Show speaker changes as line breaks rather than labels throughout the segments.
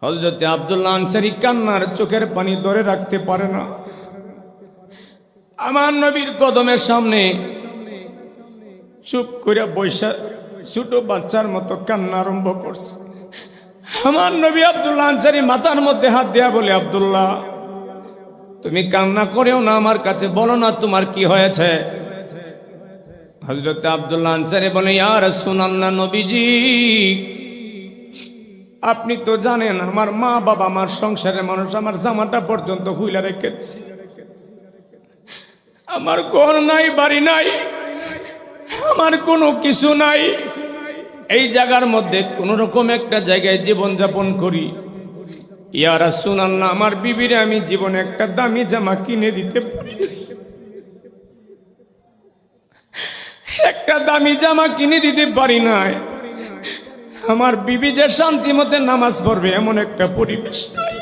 হযরত আব্দুল্লাহ আনসারী কান্নার চোখের পানি ধরে রাখতে পারে না। আমার নবীর কদমের সামনে চুপ করে বৈশা ছোট বাচ্চার মতো কান্না আরম্ভ করছে। আমার নবী আব্দুল্লাহ আনসারী মাথার মধ্যে হাত দেয়া বলে, আব্দুল্লাহ তুমি কান্না করেও না, আমার কাছে বলো না তোমার কি হয়েছে। হযরত আব্দুল্লাহ আনসারী বলে, ইয়া রাসূলুল্লাহ, নবীজি আপনি তো জানেন আমার মা বাবা, আমার সংসারের মানুষ আমার জামাটা পর্যন্ত খুইলা রেখে দিছে। আমার ঘর নাই, বাড়ি নাই, আমার কোনো কিছু নাই। এই জায়গার মধ্যে কোন রকম একটা জায়গায় জীবন যাপন করি। ইয়া রাসূলুল্লাহ, আমার বিবিরে আমি জীবনে একটা দামি জামা কিনে দিতে পারি নাই, একটা দামি জামা কিনে দিতে পারি নাই। আমার বিবি যে শান্তি মতে নামাজ পড়বে এমন একটা পরিবেশ নাই।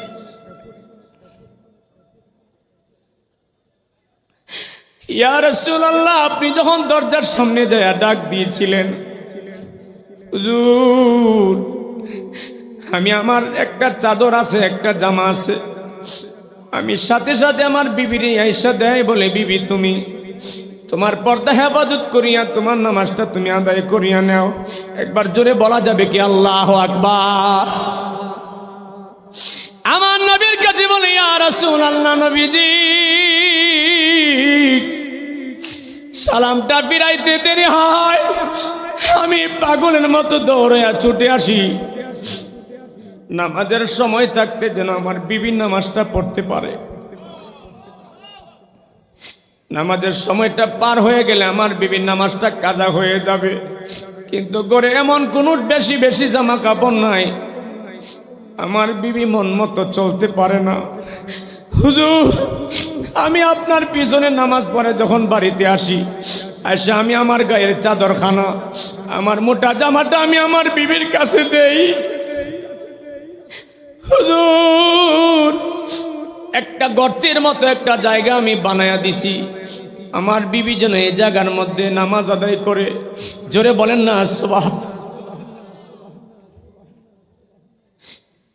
ইয়া রাসূলুল্লাহ, আপনি যখন দরজার সামনে যায় ডাক দিয়েছিলেন, হুজুর আমি আমার একটা চাদর আছে, একটা জামা আছে, আমি সাথে সাথে আমার বিবির আয়েশা দেয় বলে, বিবি তুমি তোমার পর্দা হেফাজত করিয়া তোমার নামাজটা তুমি আদায় করিয়া নাও। একবার জোরে বলা যাবে কি আল্লাহু আকবার? আমার নবীর কাছে বলে, ইয়া রাসূলুল্লাহ, নবীজি সালামটা ফিরাইতে দেরি হয়, আমি পাগলের মতো দৌড়াইয়া ছুটে আসি, নামাজের সময় থাকতে যেন আমার বিবি নামাজটা পড়তে পারে। নামাজের সময়টা পার হয়ে গেলে আমার বিবির নামাজটা কাজা হয়ে যাবে, কিন্তু ঘরে এমন কোন বেশি বেশি জামা কাপড় নাই, আমার বিবি মন মতো চলতে পারে না। হুজুর আমি আপনার পিছনে নামাজ পড়ে যখন বাড়িতে আসি, এসে আমি আমার গায়ের চাদরখানা, আমার মোটা জামাটা আমি আমার বিবির কাছে দেই। হুজুর একটা গর্তের মতো একটা জায়গা আমি বানায়া দিছি, আমার বিবি যেন এই জায়গার মধ্যে নামাজ আদায় করে। জোরে বলেন না সুবহানাল্লাহ।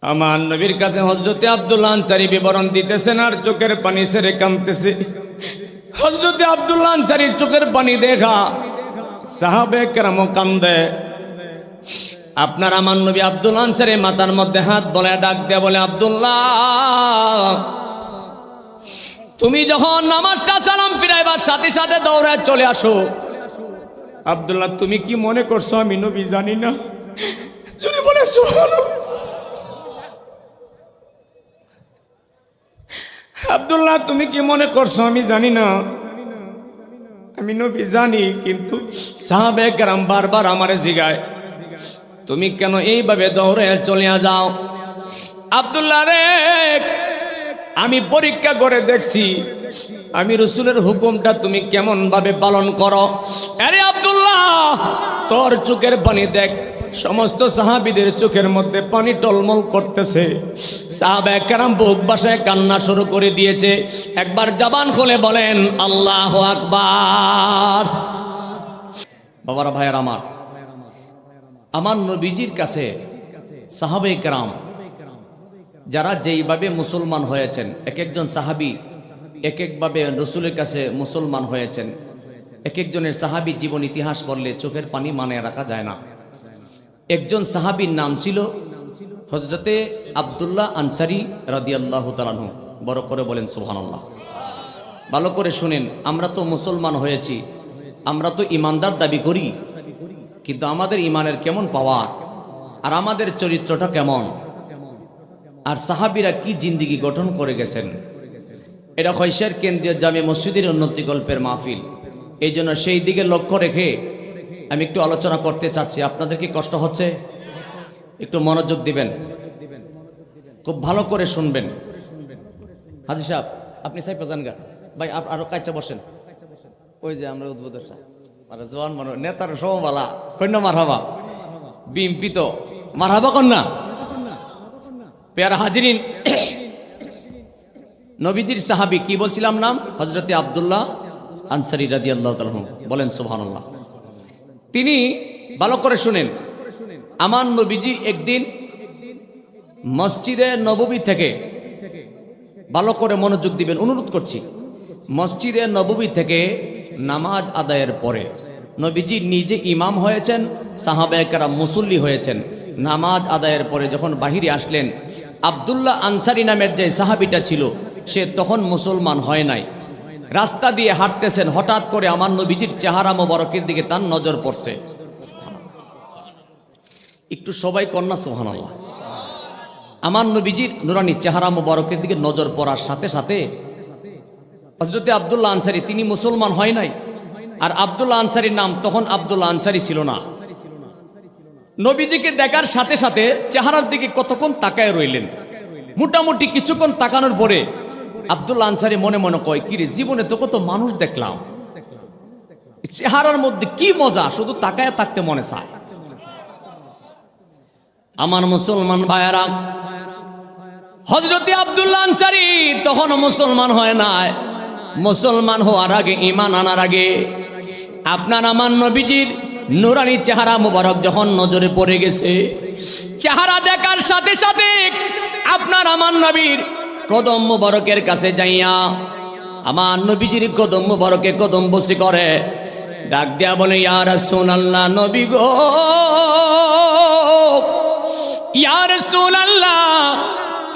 আমার নবীর কাছে হযরতে আব্দুল্লাহ আনসারী বিবরণ দিতেছেন আর চোখের পানি ছেড়ে কাঁদতেছে। হযরতে আব্দুল্লাহ আনসারীর চোখের পানি দেখা সাহাবে কেরামও কান্দে। আপনার আমার নবী আব্দুল্লাহ আনসারী মাথার মধ্যে হাত বলে ডাক দেয়া বলে, আব্দুল্লাহ তুমি যখন নামাজটা সালাম ফিরাইবার সাথে সাথে দৌড়ায় চলে আসো। আব্দুল্লাহ তুমি কি মনে করছো আমি নবী জানি না? যদি বলে সুবহানাল্লাহ। আব্দুল্লাহ তুমি কি মনে করছো আমি জানি না? আমি নবী জানি, কিন্তু সাহাবে কেরাম বারবার আমারে জিগায় তুমি কেন এইভাবে দৌড়ে চলে যাও। আব্দুল্লাহ রে, আমি পরীক্ষা করে দেখছি আমি রসুলের হুকুমটা তুমি কেমন ভাবে পালন করো। আরে আব্দুল্লাহ তোর চোখের পানি দেখ, সমস্ত সাহাবীদের চোখের মধ্যে পানি টলমল করতেছে। সাহাবায়ে কেরাম বুক বাসায় কান্না শুরু করে দিয়েছে। একবার জবান খুলে বলেন আল্লাহু আকবার। বাবারা ভাইয়ার আমার নবীজির কাছে সাহাবায়ে কেরাম যারা যেইভাবে মুসলমান হয়েছেন, এক একজন সাহাবী এক একভাবে রসুলের কাছে মুসলমান হয়েছেন। এক একজনের সাহাবী জীবন ইতিহাস পড়লে চোখের পানি মানে রাখা যায় না। একজন সাহাবীর নাম ছিল হযরতে আব্দুল্লাহ আনসারী রাদিয়াল্লাহু তাআলা আনহু। বড় করে বলেন সুবহানাল্লাহ। ভালো করে শুনেন, আমরা তো মুসলমান হয়েছি, আমরা তো ইমানদার দাবি করি, কিন্তু আমাদের ইমানের কেমন পাওয়ার, আর আমাদের চরিত্রটা কেমন, আর সাহাবীরা কি জিন্দিগি গঠন করে গেছেন। এটা খৈশের কেন্দ্রীয় জামে মসজিদের উন্নতি গল্পের মাহফিল, এই জন্য সেই দিকে লক্ষ্য রেখে আমি একটু আলোচনা করতে চাচ্ছি। আপনাদের কি কষ্ট হচ্ছে? একটু মনোযোগ দিবেন, খুব ভালো করে শুনবেন। হাজী সাহেব আপনি সাহেব প্রধান গা ভাই আরো কাছে বসেন। ওই যে আমরা উদ্বোধন জোয়ান মানুষ নেতার সববালা কন্য মারহাবা, বিএমপি তো মারহাবা কন্যা। পেয়ারা হাজিরিন, নবীজির সাহাবী কি বলছিলাম নাম? হযরতে আব্দুল্লাহ আনসারী রাদিয়াল্লাহু তাআলা আনহু। বলেন সুবহানাল্লাহ। তিনি ভালো করে শুনেন, আমার নবীজি একদিন মসজিদে নববী থেকে, ভালো করে মনোযোগ দিবেন অনুরোধ করছি, মসজিদে নববী থেকে নামাজ আদায়ের পরে নবীজি নিজে ইমাম হয়েছেন, সাহাবায়ে কেরাম মুসল্লি হয়েছেন। নামাজ আদায়ের পরে যখন বাহিরে আসলেন, আব্দুল্লাহ আনসারী নামের যে সাহাবিটা ছিল সে তখন মুসলমান হয় নাই। রাস্তা দিয়ে হাঁটতেছেন, হঠাৎ করে আমার নবীজির চেহারা মোবারকের দিকে তার নজর পড়ছে। একটু সবাই কন্যা সুবহানাল্লাহ। আমার নবীজির নুরানি চেহারা মোবারকের দিকে নজর পড়ার সাথে সাথে হযরতে আব্দুল্লাহ আনসারী তিনি মুসলমান হয় নাই, আর আব্দুল্লাহ আনসারীর নাম তখন আব্দুল্লাহ আনসারী ছিল না। নবীজিকে দেখার সাথে সাথে চেহারার দিকে কতক্ষণ তাকায় রইলেন। মোটামুটি কিছুক্ষণ তাকানোর পরে আব্দুল্লাহ আনসারী মনে মনে কয়, কিরে জীবনে তো কত মানুষ দেখলাম, চেহারার মধ্যে কি মজা, শুধু তাকায় থাকতে মনে চায়। আমার মুসলমান ভাইয়েরা, হযরতে আব্দুল্লাহ আনসারী তখন মুসলমান হয় নাই। মুসলমান হওয়ার আগে, ঈমান আনার আগে আপনার আমার নবীজির নুরানি চেহারা মোবারক যখন নজরে পড়ে গেছে, চেহারা দেখার সাথে সাথে আপনার আমার নবীর কদম মোবারকের কাছে যাইয়া আমার নবীজির কদম মোবারকে কদম বসি করে ডাক দেয়া বলে, ইয়া রাসূলুল্লাহ, নবী গো, ইয়া রাসূলুল্লাহ,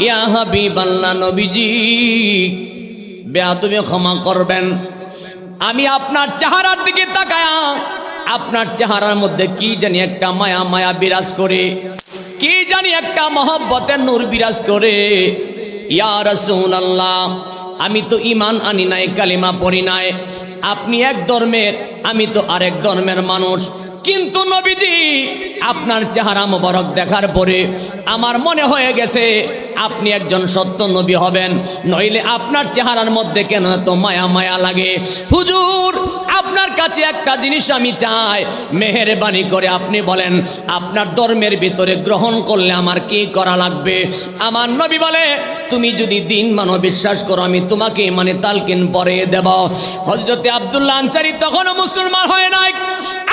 ইয়া হাবিবাল্লাহ, নবীজি বেয়াদবি ক্ষমা করবেন। আমি আপনার চেহারার দিকে তাকায়া আপনার চেহারার মধ্যে কি জানি একটা মায়া মায়া বিরাজ করে, কি জানি একটা মহব্বতের নূর বিরাজ করে। ইয়া রাসূলুল্লাহ, আমি তো ঈমান আনি নাই, কালিমা পড়ি নাই, আপনি এক ধর্মের, আমি তো আরেক ধর্মের মানুষ, কিন্তু নবীজি আপনার চেহারা মোবারক দেখার পরে আমার মনে হয়ে গেছে আপনি একজন সত্য নবী হবেন, নইলে আপনার চেহারার মধ্যে কেন এত মায়া মায়া লাগে। হুজুর, আপনার কাছে একটা জিনিস আমি চাই, মেহেরবানি করে আপনি বলেন আপনার ধর্মের ভিতরে গ্রহণ করলে আমার কি করা লাগবে? আমার নবী বলে, তুমি যদি দিন মানো, বিশ্বাস করো, আমি তোমাকে মানে তালকিন পরিয়ে দেব। হযরতে আব্দুল্লাহ আনসারী তখনও মুসলমান হয় নাই।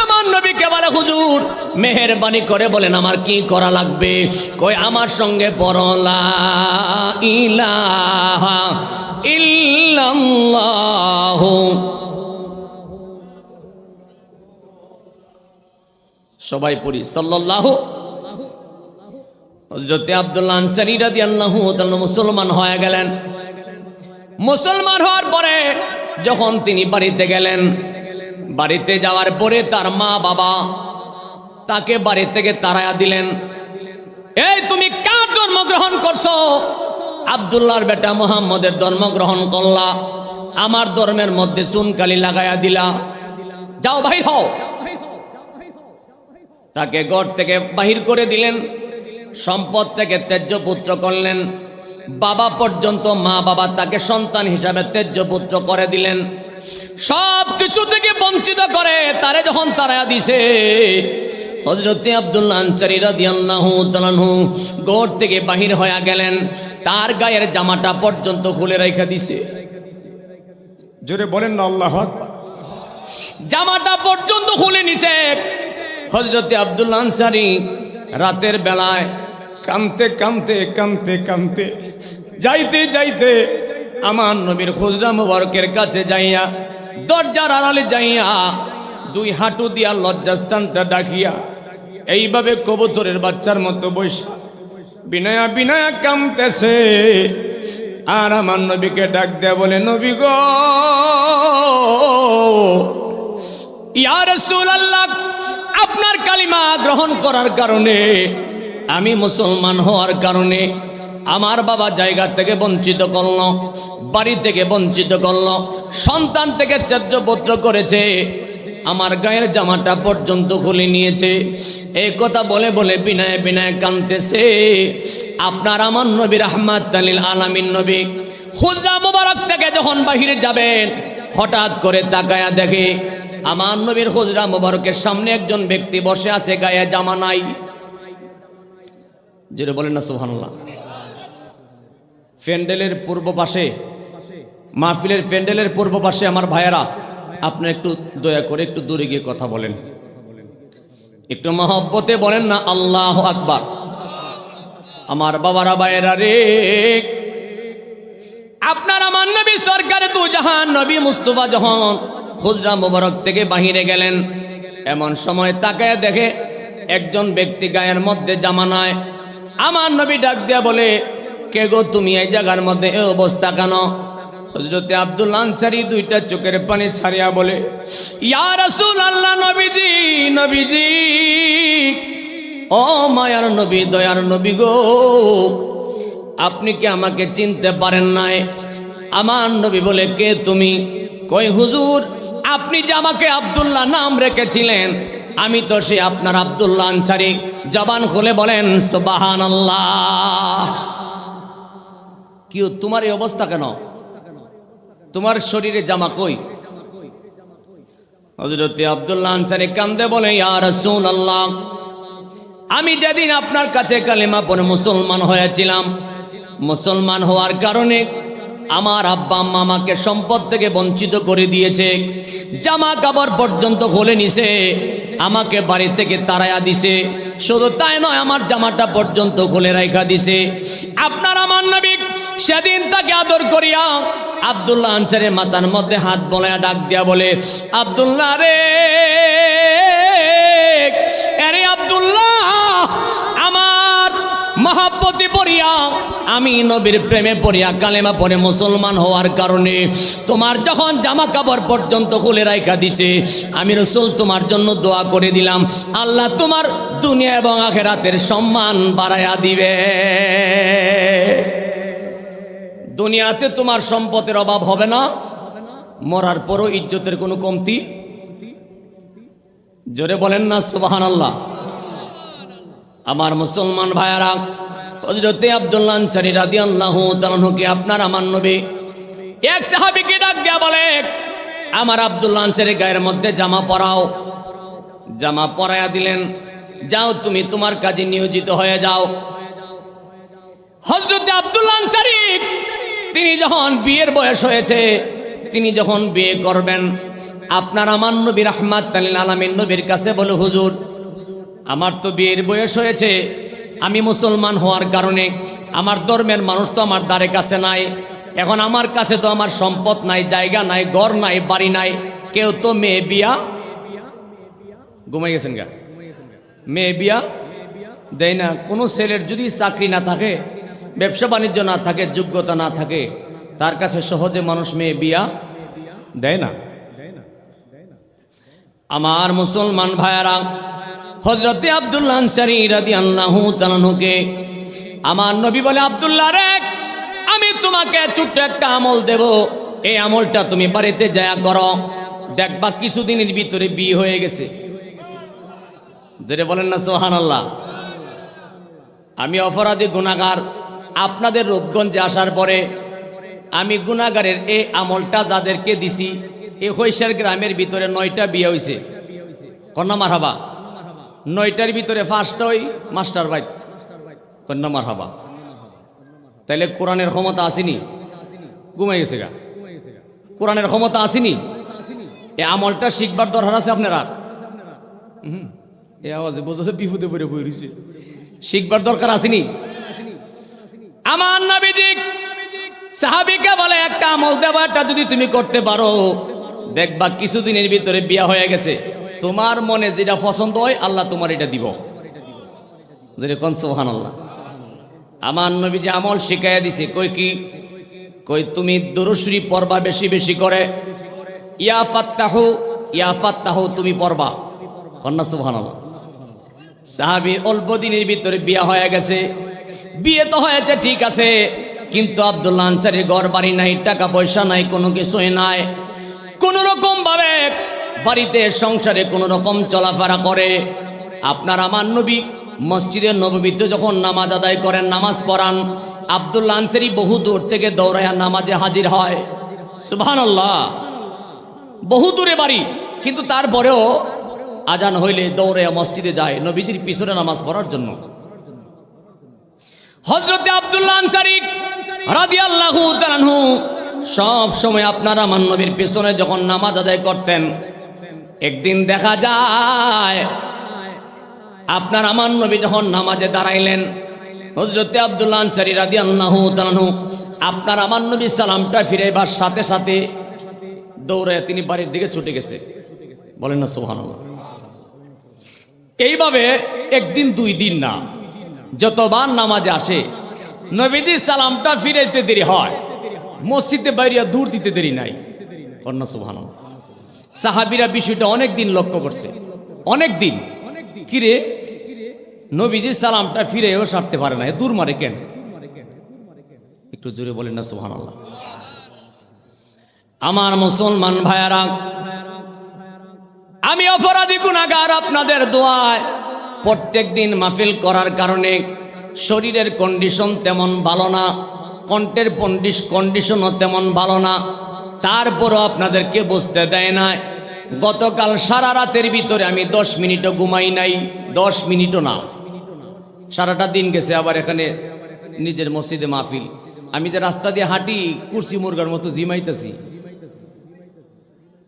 আমার নবীকে বলে, হুজুর মেহেরবানি করে বলেন আমার কি করা লাগবে? কই, আমার সঙ্গে পড়ো লা ইলাহা ইল্লাল্লাহ। সবাই পড়ি সাল্লাল্লাহু। হযরতে আব্দুল্লাহ আনসারী রাদিয়াল্লাহু তাআলা মুসলমান হয়ে গেলেন। মুসলমান হওয়ার পরে যখন তিনি বাড়িতে গেলেন, বাড়িতে যাওয়ার পরে তার মা বাবা তাকে বাড়ি থেকে তাড়ায়া দিলেন। এই তুমি কার ধর্ম গ্রহণ করছো? আব্দুল্লাহর বেটা মুহাম্মদের ধর্ম গ্রহণ করলা, আমার ধর্মের মধ্যে চুনকালি লাগায়া দিলা, যাও বাহির হও। তাকে ঘর থেকে বাহির করে দিলেন, সম্পদ থেকে ত্যায্য পুত্র করলেন। বাবা পর্যন্ত, মা বাবা তাকে সন্তান হিসাবে ত্যায্য পুত্র করে দিলেন। সব কিছু থেকে বঞ্চিত করে তারে যখন তাড়ায়া দিছে, হযরতে আব্দুল্লাহ আনসারী রাদিয়াল্লাহু তাআলা ঘর থেকে বাহির হয়ে গেলেন। তার গায়ের জামাটা পর্যন্ত খুলে রেখে দিছে। জোরে বলেন না আল্লাহু আকবার। জামাটা পর্যন্ত খুলে নিছে। হযরতে আব্দুল্লাহ আনসারী রাতের বেলায় কাঁদতে কাঁদতে কাঁদতে কাঁদতে যাইতে যাইতে আমার নবীর খুজরা মুবারকের কাছে যাইয়া, দরজার আড়ালে যাইয়া দুই হাঁটু দিয়া লজ্জাস্থানটা ডাকিয়া এইভাবে কবুতরের বাচ্চার মতো বসে বিনয়া বিনয়া কাঁদতেছে। আর আমার নবীকে ডাক দেয়া বলে, নবী গো, ইয়া রাসূলুল্লাহ, আপনার কালিমা গ্রহণ করার কারণে, আমি মুসলমান হওয়ার কারণে আমার বাবা জায়গা থেকে বঞ্চিত করল, বাড়ি থেকে বঞ্চিত করল, সন্তান থেকে ত্যায্য পুত্র করেছে, আমার গায়ের জামাটা পর্যন্ত খুলে নিয়েছে। এই কথা বলে বলে বিনয় বিনয় কাঁদতেছে। আপনার আমার নবী রাহমাতুল লিল আলামিন নবী খুজরা মুবারক থেকে যখন বাহিরে যাবেন, হঠাৎ করে তাকায়া দেখে আমার নবীর খুজরা মুবারকের সামনে একজন ব্যক্তি বসে আছে, গায়ে জামা নাই। যেটা বলেন না সুবহানাল্লাহ। প্যান্ডেলের পূর্ব পাশে, মাহফিলের প্যান্ডেলের পূর্ব পাশে আমার ভাইয়েরা, আপনারা একটু দয়া করে একটু দূরে গিয়ে কথা বলেন, একটু মহব্বতে বলেন না আল্লাহু আকবার। আমার বাবারা ভাইয়েরা রে, আপনার আমার নবী সরকার দু জাহান নবী মুস্তাফা যখন হুজরা মোবারক থেকে বাহিরে গেলেন, এমন সময় তাকায় দেখে একজন ব্যক্তি গায়ের মধ্যে জামা নাই। আমার নবী ডাক দিয়া বলে, কে গো তুমি এই জায়গার মধ্যে এই অবস্থা কেন? হযরতে আব্দুল্লাহ আনসারী দুইটা চোখের পানি ছাড়িয়া বলে, ইয়া রাসূলুল্লাহ, নবীজি নবীজি, ও মায়ার নবী, দয়ার নবী গো, আপনি কি আমাকে চিনতে পারেন নাই? আমার নবী বলে, কে তুমি? কই হুজুর, আপনি যে আমাকে আব্দুল্লাহ নাম রেখেছিলেন, আমি তো সে আপনার আব্দুল্লাহ আনসারী। জবান খুলে বলেন সুবহানাল্লাহ। কি তোমার এই অবস্থা কেন? তোমার শরীরে জামা কই? হযরতে আব্দুল্লাহ আনসারী কান্দে বলে, ইয়া রাসূলুল্লাহ, আমি যেদিন আপনার কাছে কালেমা পড়ে মুসলমান হয়েছিলাম, মুসলমান হওয়ার কারণে আমার আব্বা আম্মা আমাকে সম্পদ থেকে বঞ্চিত করে দিয়েছে, জামা কাপড় পর্যন্ত খুলে নিছে, আমাকে বাড়ি থেকে তাড়াইয়া দিছে। শুধু তাই নয়, আমার জামাটা পর্যন্ত খুলে রাখা দিছে। আপনার আমার নবী সেদিন তাকে আদর করিয়া আব্দুল্লাহ আনসারীর মাথার মধ্যে হাত বলাইয়া ডাক দিয়া বলে, আব্দুল্লাহ রে, আরে আব্দুল্লাহ, আমার মহাব্বতে পড়িয়া, আমি নবীর প্রেমে পড়িয়া কালেমা পড়ে মুসলমান হওয়ার কারণে তোমার যখন জামা কাপড় পর্যন্ত খুলে রাখা দিছে, আমি রাসূল তোমার জন্য দোয়া করে দিলাম, আল্লাহ তোমার দুনিয়া এবং আখিরাতের সম্মান বাড়াইয়া দিবে। দুনিয়াতে তোমার সম্পদের অভাব হবে না, মরার পরও ইজ্জতের কোনো কমতি। জোরে বলেন না সুবহানাল্লাহ। আমার মুসলমান ভাইয়ারা, হযরতে আব্দুল্লাহ আনসারী রাদিয়াল্লাহু তাআলা আনহুকে আপনার আমার নবী এক সাহাবীকে ডাক দিয়া বলে, আমার আব্দুল্লাহ আনসারী গায়ের মধ্যে জামা পরাও। জামা পরাইয়া দিলেন, যাও তুমি তোমার কাজে নিয়োজিত হয়ে যাও। হযরতে আব্দুল্লাহ আনসারী তিনি যখন বিয়ের বয়স হয়েছে, তিনি যখন বিয়ে করবেন, আপনার আমার নবী রাহমাতুল লিল আলামিন নবীর কাছে বলে, হুজুর, আমার তো বিয়ের বয়স হয়েছে, আমি মুসলমান হওয়ার কারণে আমার ধর্মের মানুষ তো আমার দ্বারে কাছে নাই, এখন আমার কাছে তো আমার সম্পদ নাই, জায়গা নাই, ঘর নাই, বাড়ি নাই, কেউ তো মেয়ে বিয়া ঘুমাই গেছেন গা, মেয়ে বিয়া দেয় না। কোনো ছেলের যদি চাকরি না থাকে, ব্যবসা বাণিজ্য না থাকে, যোগ্যতা না থাকে, তার কাছে সহজে মানুষ মেয়ে বিয়া দেয় না। আমার মুসলমান ভাইয়ারা, হযরতে আব্দুল্লাহ আনসারী রাদিয়াল্লাহু তাআলা আনহুকে আমার নবী বলে, আব্দুল্লাহ রে, আমি তোমাকে ছোট্ট একটা আমল দেব, এই আমলটা তুমি বাড়িতে যায়া করো, দেখবা কিছুদিনের ভিতরে বিয়ে হয়ে গেছে। যেটা বলেন না সুবহানাল্লাহ। আমি অপরাধী গুনাহগার, আপনাদের রূপগঞ্জে আসার পরে আমি গুনাহগারের এই আমলটা যাদেরকে দিছি, এই হৈশার গ্রামের ভিতরে 9টা বিয়ে হয়েছে। কন্যা মারহাবা। 9টার ভিতরে 5টা ওই মাস্টার বাইত। কন্যা মারহাবা। তাইলে কোরআনের ক্ষমতা আসেনি? ঘুমাই গেছে গা। কোরআনের ক্ষমতা আসেনি? এই আমলটা শিখবার দরকার আছে আপনারা। এই আওয়াজে বোঝাছে বিপদে পড়ে বই রয়েছে। শিখবার দরকার আসেনি? আমার নবীজি সাহাবীকে বলে, একটা আমল দেওয়াটা যদি তুমি করতে পারো, দেখবা কিছুদিনের ভিতরে বিয়া হয়ে গেছে, তোমার মনে যেটা পছন্দ হয় আল্লাহ তোমার এটা দিব। যেরকম সুবহানাল্লাহ। আমার নবী যে আমল শিখাইয়া দিছে, কই কি? কই তুমি দুরূদ শরীফ পড়বা বেশি বেশি করে, ইয়া ফাত্তাহু ইয়া ফাত্তাহু তুমি পড়বা। কন্যা সুবহানাল্লাহ। সাহাবীর অল্প দিনের ভিতরে বিয়া হয়ে গেছে। বিয়ে তো হয়েছে ঠিক আছে, কিন্তু আব্দুল্লাহ আনসারীর ঘর বাড়ি নাই, টাকা পয়সা নাই, কোনো কিছুই নাই। কোন রকম ভাবে বাড়িতে সংসারে কোন রকম চলাফেরা করে। আপনার আমার নবী মসজিদের নববীতে যখন নামাজ আদায় করেন, নামাজ পড়ান, আব্দুল্লাহ আনসারী বহু দূর থেকে দৌড়াইয়া নামাজে হাজির হয়। সুবহানাল্লাহ। বহু দূরে বাড়ি, কিন্তু তারপরেও আজান হইলে দৌড়াইয়া মসজিদে যায় নবীজির পিছনে নামাজ পড়ার জন্য। হযরতে আব্দুল্লাহ আনসারী রাদিয়াল্লাহু তাআলা আনহু সব সময় আপনার আমার নবীর পিছনে যখন নামাজ আদায় করতেন, একদিন দেখা যায় আপনার আমার নবী যখন নামাজে দাঁড়াইলেন, হযরতে আব্দুল্লাহ আনসারী রাদিয়াল্লাহু তাআলা আনহু আপনার আমার নবী সালামটা ফিরাইবার সাথে সাথে দৌড়ায় তিনি বাড়ির দিকে ছুটে গেছে। বলেন না সুবহানাল্লাহ। এইভাবে একদিন দুই দিন না, যতবার নামাজে আসে নবীজি সালামটা ফিরাইতে দেরি হয়, মসজিদে বাইরিয়া দূর দিতে দেরি নাই। কন্যা সুবহানাল্লাহ। সাহাবীরা বিষয়টা অনেক দিন লক্ষ্য করছে, অনেক দিন। কিরে নবীজি সালামটা ফিরেও সারতে পারে না, দূর মারে কেন? একটু জোরে বলেন না সুবহানাল্লাহ। আমার মুসলমান ভাইয়ারা, আমি অপরাধী গুনাহগার, আপনাদের দোয়ায় প্রত্যেক দিন মাহফিল করার কারণে শরীরের কন্ডিশন তেমন ভালো না, কণ্ঠের কন্ডিশনও তেমন ভালো না, তারপরও আপনাদেরকে বুঝতে দেয় না। গতকাল সারা রাতের ভিতরে আমি 10 মিনিটও ঘুমাই নাই, 10 মিনিটও না, সারাটা দিন গেছে। আবার এখানে নিজের মসজিদে মাহফিল, আমি যে রাস্তা দিয়ে হাঁটি কুরসি মুরগার মতো জিমাইতেছি।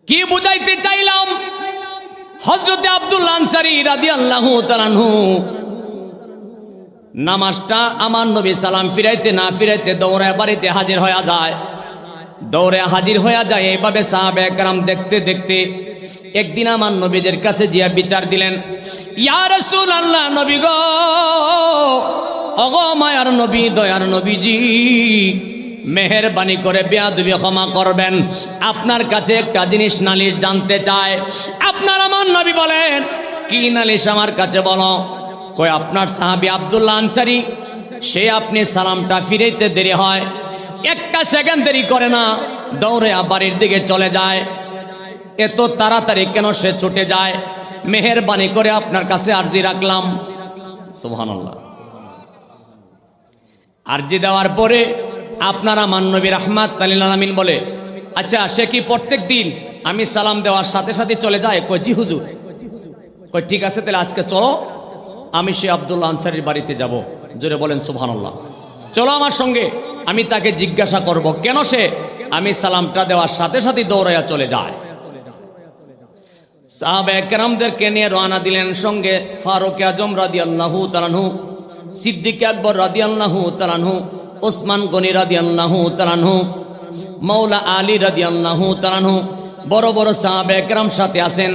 কি বুঝাইতে চাইলাম? হযরতে আব্দুল্লাহ আনসারী রাদিয়াল্লাহু তাআলা আনহু নামাজটা আমার নবী সালাম ফিরাইতে না ফিরাইতে দৌড়ে বাড়িতে হাজির হয়ে যায়, দৌড়ে হাজির হয়ে যায়। এইভাবে সাহাবায়ে কেরাম দেখতে দেখতে একদিন আমার নবীদের কাছে জিয়া বিচার দিলেন, ইয়া রাসূলুল্লাহ, নবী গো, ওগো মায়ার নবী, দয়ার নবীজি, মেহেরবানি করে বেয়াদবি ক্ষমা করবেন, আপনার কাছে একটা জিনিস নালিশ জানতে চায়। আপনার আমার নবী বলেন, কি নালিশ আমার কাছে বলো? কই আপনার সাহাবী আব্দুল্লাহ আনসারী, সে আপনি সালামটা ফিরাইতে দেরি হয়, একটা সেকেন্ড দেরি করে না, দৌড়ে বাড়ির দিকে চলে যায়। এত তাড়াতাড়ি কেন সে ছুটে যায়? মেহেরবানি করে আপনার কাছে আরজি রাখলাম। সুবহানাল্লাহ। আরজি দেওয়ার পরে আপনার আমার নবী রাহমাতুল লিল আলামিন বলে, আচ্ছা সে কি প্রত্যেক দিন আমি সালাম দেওয়ার সাথে সাথে চলে যায়? কই জি হুজুর। কই ঠিক আছে, তাহলে আজকে চলো, আমি সে আব্দুল্লাহ আনসারীর বাড়িতে যাব। জোরে বলেন সুবহানাল্লাহ। চলো আমার সঙ্গে, আমি তাকে জিজ্ঞাসা করব কেন সে আমি সালামটা দেওয়ার সাথে সাথে দৌড়াইয়া চলে যায়। সাহাবায়ে কেরামদেরকে নিয়ে রওনা দিলেন। সঙ্গে ফারুক আজম রাদিয়াল্লাহু তাআলা আনহু, সিদ্দিক আকবর রাদিয়াল্লাহু তাআলা আনহু, ওসমান গনি রাদিয়াল্লাহু তাআলা আনহু, মাওলা আলী রাদিয়াল্লাহু তাআলা আনহু, বড় বড় সাহাবায়ে কেরাম সাথে আছেন।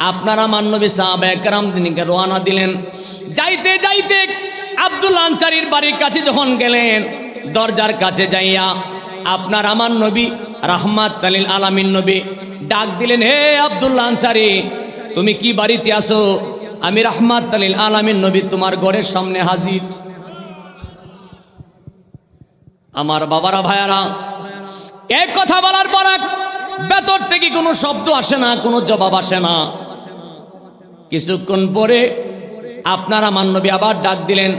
আপনারা আমার নবী সাহাবায়ে কেরাম দিনকে রওনা দিলেন। যাইতে যাইতে আব্দুল্লাহ আনসারীর বাড়ির কাছে যখন গেলেন, দরজার কাছে যাইয়া আপনার আমার নবী রাহমাতুল লিল আলামিন নবী ডাক দিলেন, হে আব্দুল্লাহ আনসারী, তুমি কি বাড়িতে আসো? আমি রাহমাতুল লিল আলামিন নবী তোমার ঘরের সামনে হাজির। আমার বাবারা, ভাইয়ারা, এক কথা বলার পর ভেতর থেকে কোনো শব্দ আসে না, কোনো জবাব আসে না। কিছুক্ষণ পরে আপনার আমার নবী আবার ডাক দিলেন,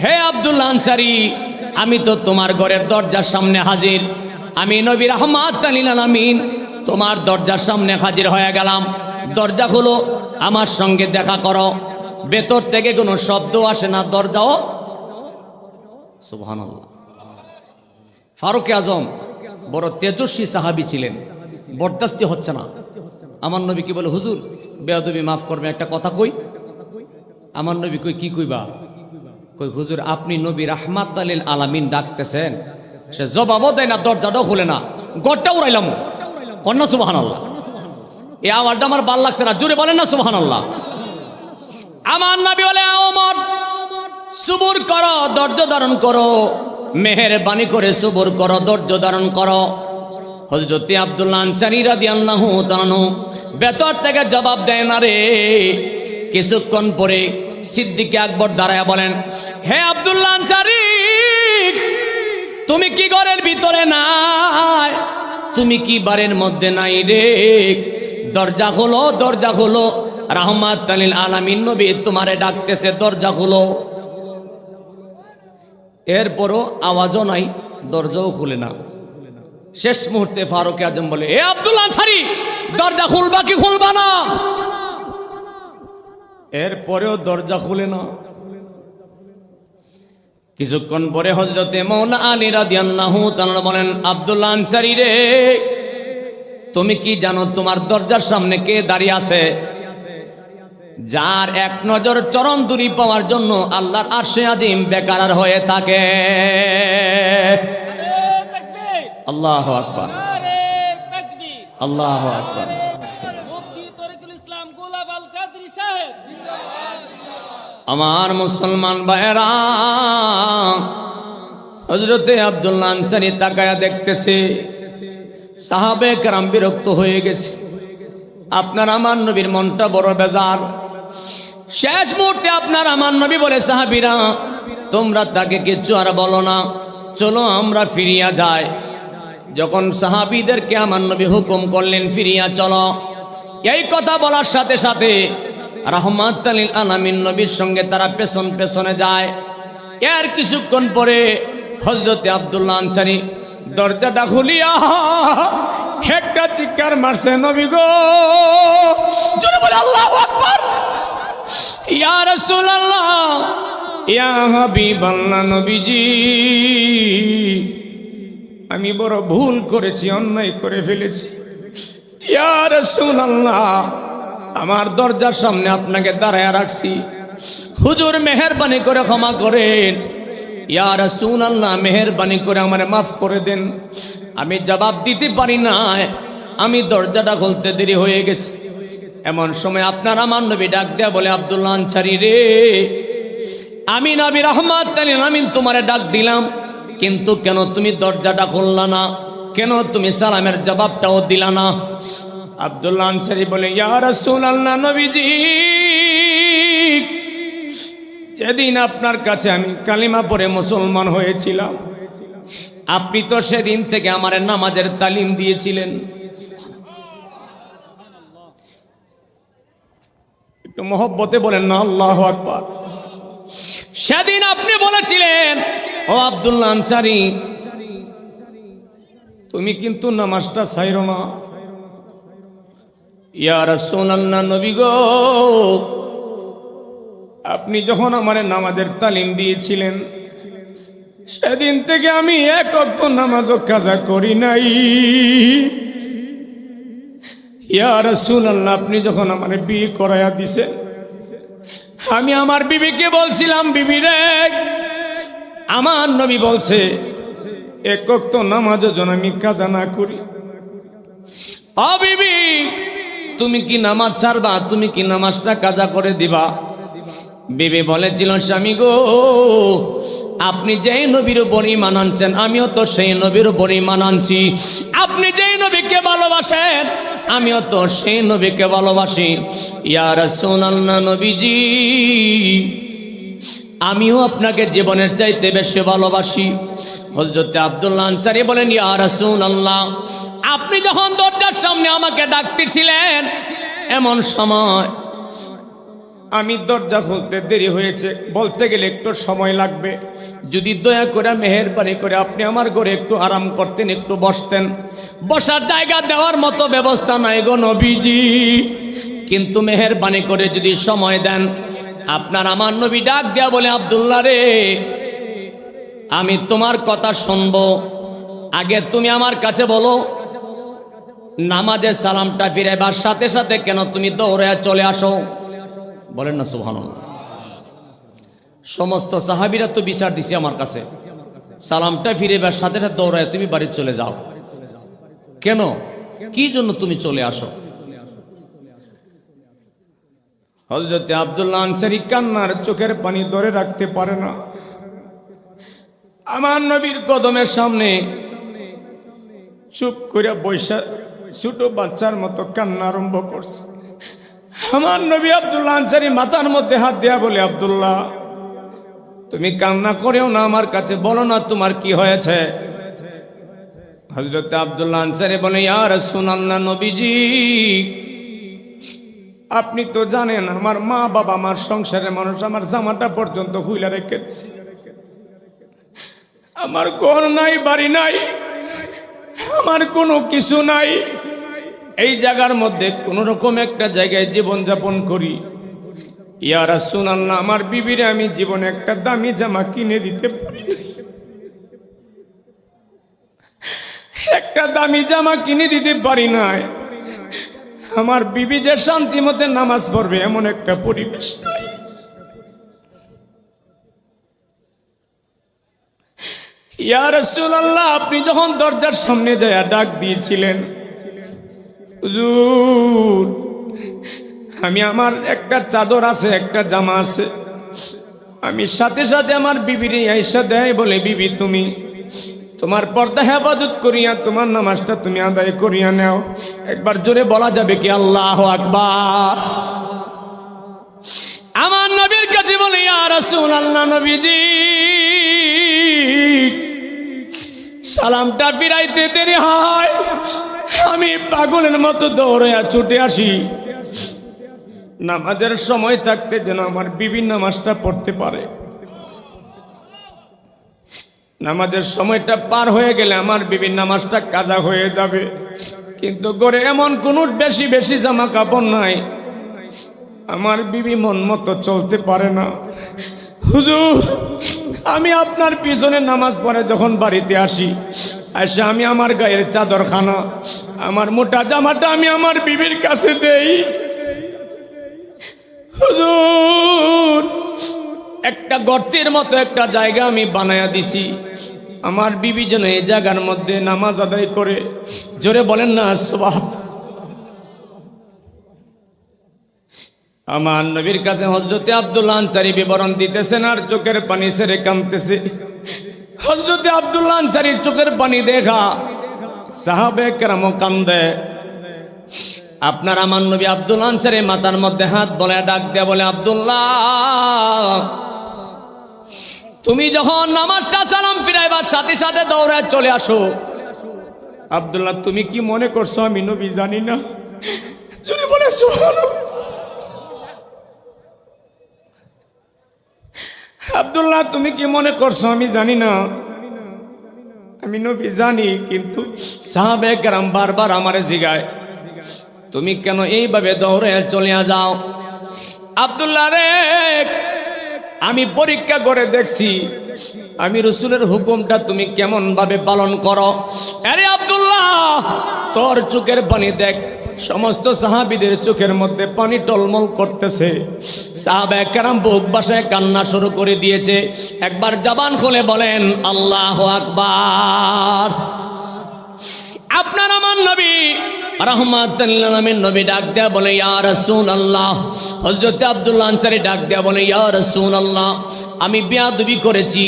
হে আব্দুল্লাহ আনসারী, আমি তো তোমার ঘরের দরজার সামনে হাজির। আমি নবী রাহমাতুল লিল আলামিন তোমার দরজার সামনে হাজির হয়ে গেলাম, দরজা খুলো, আমার সঙ্গে দেখা করো। ভেতর থেকে কোনো শব্দ আসে না, দরজাও। সুবহানাল্লাহ। ফারুক আজম বড় তেজস্বী সাহাবী ছিলেন, বরদাস্তি হচ্ছে না। আমার নবী কি বলে, হুজুর বেয়াদবি মাফ করবে, একটা কথা কই। আমার নবী কই, কি কইবা? কই হুজুর আপনি নবী রাহমাতুল লিল আলামিন ডাকতেছেন। সে জবাবও দেয় না, দরজাটাও খুলে না, গড়টা উড়াইলাম। কন্যা সুবহানাল্লাহ। এই আওয়াজটা আমার ভাল লাগছে না, জোরে বলেন না সুবহানাল্লাহ। আমার নবী বলে, ওমর সবুর করো, ধৈর্য ধারণ করো, মেহেরবানি করে সবুর করো, ধৈর্য ধারণ করো। হযরতে আব্দুল্লাহ আনসারী রাদিয়াল্লাহু তাআলা আনহু ভেতর থেকে জবাব দেয় না রে। কিছুক্ষণ পরে সিদ্দিক আকবর দাঁড়ায় বলেন, হে আব্দুল্লাহ আনসারী, তুমি কি ঘরের ভিতরে নাই? তুমি কি বাড়ির মধ্যে নাই রে? দরজা খোলো, দরজা খোলো, রাহমাতুল লিল আলামিন নবী তোমারে ডাকতেছে, দরজা খোলো। এরপরও আওয়াজও নাই, দরজাও খুলে না। শেষ মুহূর্তে ফারুক আজম বলে, এ আব্দুল্লাহ আনসারী, দরজা খুলবা কি খুলবা না? এরপরেও দরজা খুলে না। কিছুক্ষণ পরে হযরতে মাওলানা আলী রাদিয়াল্লাহু তাআলা বলেন, আব্দুল্লাহ আনসারী রে, তুমি কি জানো তোমার দরজার সামনে কে দাঁড়িয়ে আছে? যার এক নজর চরণ দুরি পাওয়ার জন্য আল্লাহর আরশে আজিম বেকারার হয়ে থাকে। আল্লাহু আকবার, আল্লাহু আকবার। আমার মুসলমান ভাইয়েরা, হযরতে আব্দুল্লাহ আনসারী তাকায়া দেখতেছে সাহাবে কেরাম বিরক্ত হয়ে গেছে। আপনার আমার নবীর মনটা বড় বেজার। শেষ মুহূর্তে আপনার আমার নবী বলে, সাহাবীরা তোমরা তাকে কিচ্ছু আর বলো না, চলো আমরা ফিরিয়া যাই। যখন সাহাবীদেরকে আমার নবী হুকুম করলেন ফিরিয়া চলো, এই কথা বলার সাথে সাথে রাহমাতুল লিল আলামিন নবীর সঙ্গে তারা পেছন পেছনে যায়। এর কিছুক্ষণ পরে হযরতে আব্দুল্লাহ আনসারী দরজাটা খুলিয়া একটা চিৎকার মারছে, নবী গো, জোরে বলে আল্লাহু আকবার। ইয়া রাসূলুল্লাহ, ইয়া হাবিবাল্লাহ, নবীজি আমি বড় ভুল করেছি, অন্যায় করে ফেলেছি। ইয়া রাসূলুল্লাহ, আমার দরজার সামনে আপনাকে দাঁড়ায় রাখছি, হুজুর মেহেরবানি করে ক্ষমা করেন। ইয়া রাসূলুল্লাহ, মেহেরবানি করে আমারে মাফ করে দেন। আমি জবাব দিতে পারি না, আমি দরজাটা খুলতে দেরি হয়ে গেছে। এমন সময় আপনার আমার নবী ডাক দেয়া বলে, আব্দুল্লাহ আনসারী রে, আমি নবী রাহমাতুল লিল আলামিন তোমারে ডাক দিলাম, কিন্তু কেন তুমি দরজাটা খুললা না? কেন তুমি সালামের জবাবটাও দিলা না? আব্দুল্লাহ আনসারী বলে, ইয়া রাসূলুল্লাহ, নবীজি যেদিন আপনার কাছে আমি কালিমা পড়ে মুসলমান হয়েছিলাম, আপনি তো সেদিন থেকে আমার নামাজের তালিম দিয়েছিলেন। একটু মহব্বতে বলেন না আল্লাহু আকবার। সেদিন আপনি বলেছিলেন, ও আব্দুল্লাহ আনসারী, তুমি কিন্তু নামাজটা ছাইরো না। ইয়া রাসূলুল্লাহ, নবী গো, আপনি যখন আমারে নামাজের তালিম দিয়েছিলেন, সেদিন থেকে আমি এক ওয়াক্ত নামাজও কাজা করি নাই। ইয়া রাসূলুল্লাহ, আপনি যখন আমারে বিয়ে করায়া দিছেন, আমি আমার বিবিকে বলছিলাম, বিবি রে, আমার নবী বলছে এক ওয়াক্ত নামাজও যেন আমি কাজা না করি। ও বিবি, তুমি কি নামাজ ছাড়বা? তুমি কি নামাজটা কাজা করে দিবা? বিবি বলেছিল, স্বামী গো, আপনি যেই নবীর উপর ঈমান আনছেন, আমিও তো সেই নবীর উপর ঈমান আনছি। আপনি যেই নবীকে ভালোবাসেন, আমিও তো সেই নবীকে ভালোবাসি। ইয়া রাসূলুল্লাহ, নবীজি আমিও আপনাকে জীবনের চাইতে বেশি ভালোবাসি। হযরতে আব্দুল্লাহ আনসারী বলেন, ইয়া রাসূলুল্লাহ, আপনি যখন দরজার সামনে আমাকে ডাকতেছিলেন, এমন সময় আমি দরজা খুলতে দেরি হয়েছে, বলতে গেলে একটু সময় লাগবে। যদি দয়া করে মেহেরবানি করে আপনি আমার ঘরে একটু আরাম করতেন, একটু বসতেন। বসার জায়গা দেওয়ার মতো ব্যবস্থা নাই গো নবীজি, কিন্তু মেহেরবানি করে যদি সময় দেন। আপনার আমার নবী ডাক দেয়া বলে, আব্দুল্লাহ রে, আমি তোমার কথা শুনবো, আগে তুমি আমার কাছে বলো, নামাজের সালামটা ফিরাইবার সাথে সাথে কেন তুমি দৌড়ে চলে আসো? বলেন না সুবহানাল্লাহ। সমস্ত সাহাবীরা তো বিচার দিছে আমার কাছে, সালামটা ফিরাইবার সাথে সাথে দৌড়ায় তুমি বাড়ি চলে যাও, কেন, কি জন্য তুমি চলে আসো? হযরতে আব্দুল্লাহ আনসারী কান্নার চোখের পানি ধরে রাখতে পারে না। আমার নবীর কদমের সামনে চুপ করে বৈশা ছোট বাচ্চার মতো কান্না আরম্ভ করছে। আমার নবী আব্দুল্লাহ আনসারী মাথার মধ্যে হাত দেয়া বলে, আব্দুল্লাহ তুমি কান্না করেও না, আমার কাছে বলো না তোমার কি হয়েছে। হযরত আব্দুল্লাহ আনসারী বলে, ইয়া রাসূলুল্লাহ, নবীজি আপনি তো জানেন আমার মা বাবা, আমার সংসারের মানুষ আমার জামাটা পর্যন্ত খুইলা রেখেছে, আমার ঘর নাই, বাড়ি নাই, আমার কোনো কিছু নাই। এই জায়গার মধ্যে কোন রকম একটা জায়গায় জীবন যাপন করি। ইয়া রাসূলুল্লাহ, আমার বিবিরে আমি জীবনে একটা দামি জামা কিনে দিতে পারি নাই, একটা দামি জামা কিনে দিতে পারি নাই। আমার বিবি যে শান্তি মতে নামাজ পড়বে এমন একটা পরিবেশ নাই। ইয়া রাসূলুল্লাহ, আপনি যখন দরজার সামনে যায় ডাক দিয়েছিলেন, হুজুর আমি আমার একটা চাদর আছে, একটা জামা আছে, আমি সাথে সাথে আমার বিবির আয়েশা দেয় বলে, বিবি তুমি তোমার পর্দা হেফাজত করিয়া তোমার নামাজটা তুমি আদায় করিয়া নাও। একবার জোরে বলা যাবে কি আল্লাহু আকবার? আমার নবীর কাছে বলে, ইয়া রাসূলুল্লাহ, নবীজি সালামটা ফিরাইতে দেরি হয়, আমি পাগলের মতো দৌড়ে ছুটে আসি নামাজের সময় থাকতে যেন আমার বিবি নামাজটা পড়তে পারে। নামাজের সময়টা পার হয়ে গেলে আমার বিবির নামাজটা কাজা হয়ে যাবে, কিন্তু ঘরে এমন কোন বেশি বেশি জামা কাপড় নাই, আমার বিবি মন মতো চলতে পারে না। হুজুর আমি আপনার পিছনে নামাজ পড়ে যখন বাড়িতে আসি, এসে আমি আমার গায়ের চাদরখানা, আমার মোটা জামাটা আমি আমার বিবির কাছে দেই। হুজুর একটা গর্তের মতো একটা জায়গা আমি বানায়া দিছি, আমার বিবি যেন এই জায়গার মধ্যে নামাজ আদায় করে। জোরে বলেন না সুবহানাল্লাহ। আমার নবীর কাছে হযরতে আব্দুল্লাহ আনসারী বিবরণ দিতেছেন আর চোখের পানি ছেড়ে কাঁদতেছে। হযরতে আব্দুল্লাহ আনসারীর চোখের পানি দেখা সাহাবে কেরাম কান্দে। আপনার আমার নবী আব্দুল্লাহ আনসারী মাথার মধ্যে হাত বলে ডাক দেয়া বলে, আব্দুল্লাহ তুমি যখন নামাজটা সালাম ফিরাইবার সাথে সাথে দৌড়ে চলে আসো। আব্দুল্লাহ তুমি কি মনে করছো আমি নবী জানি না? যদি বলে সুবহানাল্লাহ। আব্দুল্লাহ তুমি কি মনে করছো আমি জানি না? আমি নবী জানি, কিন্তু সাহাবে কেরাম বারবার আমারে জিগায় তুমি কেন এইভাবে দৌড়ে চলে যাও? আব্দুল্লাহ রে, আমি পরীক্ষা করে দেখছি আমি রসুলের হুকুমটা তুমি কেমন ভাবে পালন করো। আরে আব্দুল্লাহ তোর চোখের পানি দেখ, সমস্ত সাহাবীদের চোখের মধ্যে পানি টলমল করতেছে। সাহাবায়ে কেরাম বুক বাসায় কান্না শুরু করে দিয়েছে। একবার জবান খুলে বলেন আল্লাহু আকবার। আপনার আমার নবী রাহমাতুল লিল আলামিন নবী ডাক দেয়া বলে, ইয়া রাসূলুল্লাহ। হযরত আব্দুল্লাহ আনসারী ডাক দেয়া বলে, ইয়া রাসূলুল্লাহ আমি বেয়াদবি করেছি,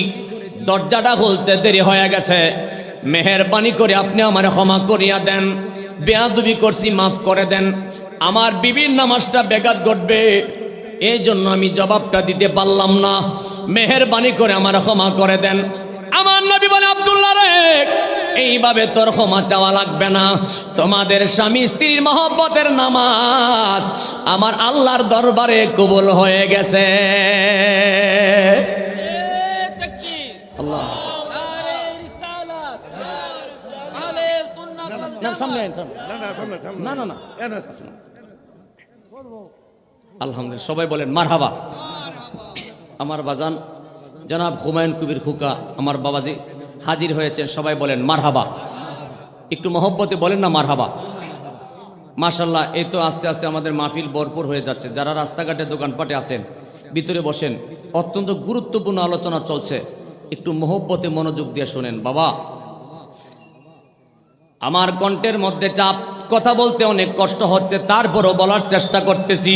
দরজাটা খুলতে দেরি হয়ে গেছে, মেহেরবানি করে আপনি আমারে ক্ষমা করিয়া দেন। বেয়াদবি করছি, মাফ করে দেন। আমার বিবির নামাজটা ব্যাঘাত ঘটবে, এই জন্য আমি জবাবটা দিতে পারলাম না, মেহেরবানি করে আমার ক্ষমা করে দেন। আমার নবী বলে, আব্দুল্লাহ রে এইভাবে তোর ক্ষমা চাওয়া লাগবে না, তোমাদের স্বামী স্ত্রীর মহব্বতের নামাজ আমার আল্লাহর দরবারে কবুল হয়ে গেছে। আল্লাহ আলহামদুলিল্লাহ, সবাই বলেন মারহাবা। আমার বাজান জনাব হুমায়ুন কবির খুকা আমার বাবাজি হাজির হয়েছেন, সবাই বলেন মারহাবা। একটু মহব্বতে বলেন না মারহাবা। মাশাআল্লাহ, এই তো আস্তে আস্তে আমাদের মাহফিল ভরপুর হয়ে যাচ্ছে। যারা রাস্তাঘাটে দোকানপাটে আছেন ভিতরে বসেন, অত্যন্ত গুরুত্বপূর্ণ আলোচনা চলছে, একটু মহব্বতে মনোযোগ দিয়ে শোনেন। বাবা আমার কণ্ঠের মধ্যে চাপ, কথা বলতে অনেক কষ্ট হচ্ছে, তারপরও বলার চেষ্টা করতেছি।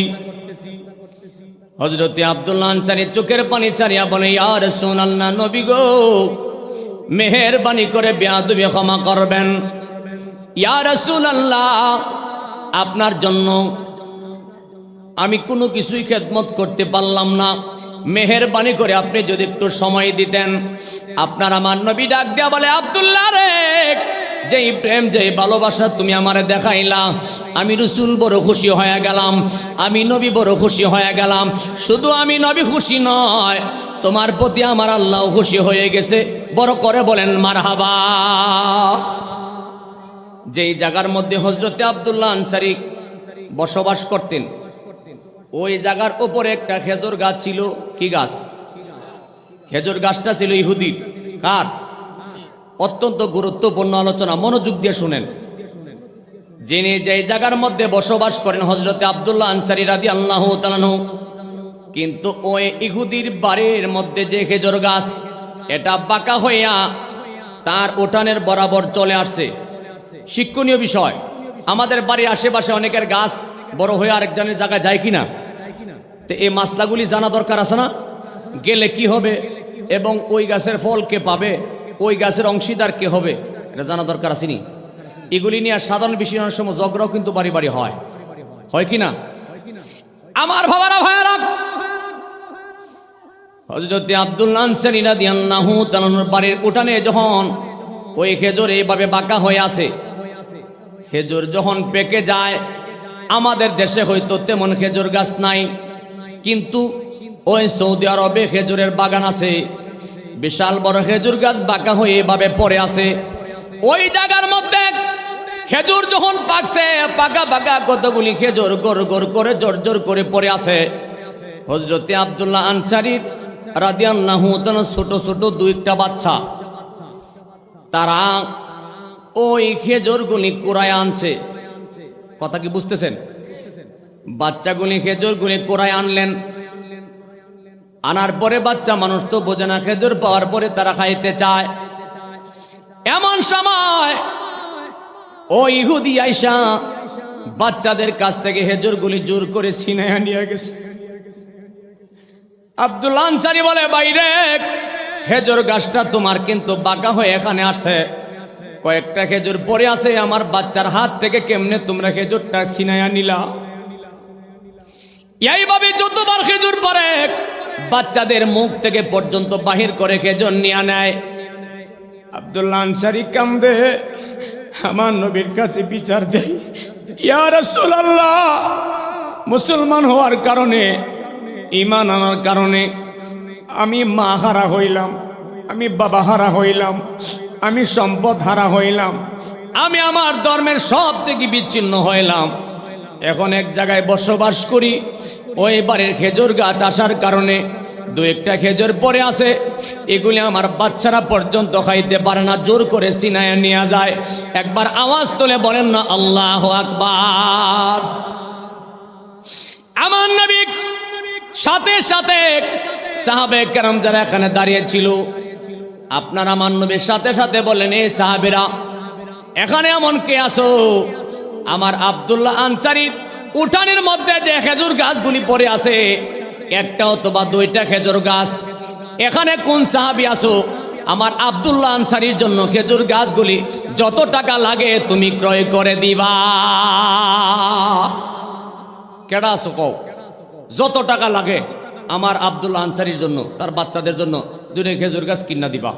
হযরতে আব্দুল্লাহ আনসারী চোখের পানি ছাড়িয়া বলে, ইয়া রাসূলুল্লাহ নবী গো মেহেরবানি করে বেয়াদবি ক্ষমা করবেন। ইয়া রাসূলুল্লাহ আপনার জন্য আমি কোনো কিছুই খেদমত করতে পারলাম না, মেহেরবানি করে আপনি যদি একটু সময় দিতেন। আপনার আমার নবী ডাক দেয়া বলে, আব্দুল্লাহ রে যেই প্রেম যেই ভালোবাসা তুমি আমারে দেখাইলা, আমি রসুল বড় খুশি হয়ে গেলাম, আমি নবী বড় খুশি হয়ে গেলাম। শুধু আমি নবী খুশি নয়, তোমার প্রতি আমার আল্লাহ খুশি হয়ে গেছে। বড় করে বলেন মারহাবা। যেই জায়গার মধ্যে হযরতে আব্দুল্লাহ আনসারী বসবাস করতেন, ওই জায়গার উপরে একটা খেজুর গাছ ছিল। কি গাছ? খেজুর গাছটা ছিল ইহুদির। কার? অত্যন্ত গুরুত্বপূর্ণ আলোচনা, মনোযোগ দিয়ে শুনেন। যিনি যেই জায়গার মধ্যে বসবাস করেন হযরতে আব্দুল্লাহ আনসারী রাদিয়াল্লাহু তাআলা আনহু, কিন্তু ওই ইহুদির বাড়ির মধ্যে যে খেজুর গাছ এটা বাঁকা হইয়া তার উঠানের বরাবর চলে আসছে। শিক্ষণীয় বিষয়, আমাদের বাড়ির আশেপাশে অনেকের গাছ বড় হয়ে আরেকজনের জায়গায় যায় কিনা, তো এই মাসলাগুলি জানা দরকার আছে না? গেলে কি হবে এবং ওই গাছের ফল কে পাবে, ওই গাছের অংশীদার কে হবে, এটা জানা দরকার আসেনি। এগুলি নিয়ে সাধারণ বিষয় অনেক সময় ঝগড়াও কিন্তু বাড়ি বাড়ি হয় কিনা? আমার ভাবারা ভাইয়ারা, হযরত আব্দুল্লাহ আনসারী রাদিয়াল্লাহু তাআলা আনহুর বাড়ির উঠানে যখন ওই খেজুর এইভাবে বাঁকা হয়ে আছে, খেজুর যখন পেকে যায়, আমাদের দেশে হয়তো তেমন খেজুর গাছ নাই, কিন্তু ওই সৌদি আরবে খেজুরের বাগান আছে, বিশাল বড় খেজুর গাছ বাঁকা হয়ে এভাবে পড়ে আছে। ওই জায়গার মধ্যে খেজুর যখন পাকছে, পাকা পাকা কতগুলি খেজুর গড় গড় করে জোর জোর করে পড়ে আছে। হযরতে আব্দুল্লাহ আনসারী রাদিয়াল্লাহু তাআলা ছোট ছোট দুইটা বাচ্চা, তারা ওই খেজুরগুলি কুড়ায় আনছে। কথা কি বুঝতেছেন? বাচ্চাগুলি খেজুরগুলি কুড়ায় আনলেন, আনার পরে বাচ্চা মানুষ তো বোঝে না, খেজুর পাওয়ার পরে তারা খাইতে চায়। এমন সময় ও ইহুদি আইসা বাচ্চাদের কাছ থেকে খেজুরগুলি জোর করে ছিনাইয়া নিয়ে গেছে। আব্দুল্লাহ আনসারী বলে, বাইরে খেজুর গাছটা তোমার কিন্তু বাঁকা হয়ে এখানে আসে, কয়েকটা খেজুর পড়ে আছে, আমার বাচ্চার হাত থেকে কেমনে তোমরা খেজুরটা ছিনাইয়া নিলা? এইভাবে যতবার খেজুর পড়ে বাচ্চাদের মুখ থেকে পর্যন্ত বাহির করে খেজুর নিয়ে নেয়। আব্দুল্লাহ আনসারী কান্দে, আমার নবীর কাছে বিচার দেয়, ইয়া রাসূলুল্লাহ, মুসলমান হওয়ার কারণে, ঈমান আনার কারণে আমি মা হারা হইলাম, আমি বাবা হারা হইলাম, আমি সম্পদ হারা হইলাম, আমি আমার ধর্মের সব থেকে বিচ্ছিন্ন হইলাম। এখন এক জায়গায় বসবাস করি, ওই বাড়ির খেজুর গাছ আসার কারণে দু একটা খেজুর পড়ে আছে, এগুলি আমার বাচ্চারা পর্যন্ত খাইতে পারে না, জোর করে ছিনায় নিয়ে যায়। একবার আওয়াজ তুলে বলেন না আল্লাহু আকবার। আমার নবী সাথে সাথে সাহাবে কেরাম যারা এখানে দাঁড়িয়ে ছিল, আপনার আমার নবীর সাথে সাথে বলেন, এই সাহাবেরা এখানে এমন কে আসো? আমার আব্দুল্লাহ আনসারীর উঠানের মধ্যে যে খেজুর গাছগুলি পড়ে আছে, একটা অথবা দুইটা খেজুর গাছ, এখানে কোন সাহাবী আসো? আমার আব্দুল্লাহ আনসারীর জন্য খেজুর গাছগুলি যত টাকা লাগে তুমি ক্রয় করে দিবা। কেডা আসো কও? যত টাকা লাগে আমার আব্দুল্লাহ আনসারীর জন্য, তার বাচ্চাদের জন্য দুইটা খেজুর গাছ কিনা দিবা।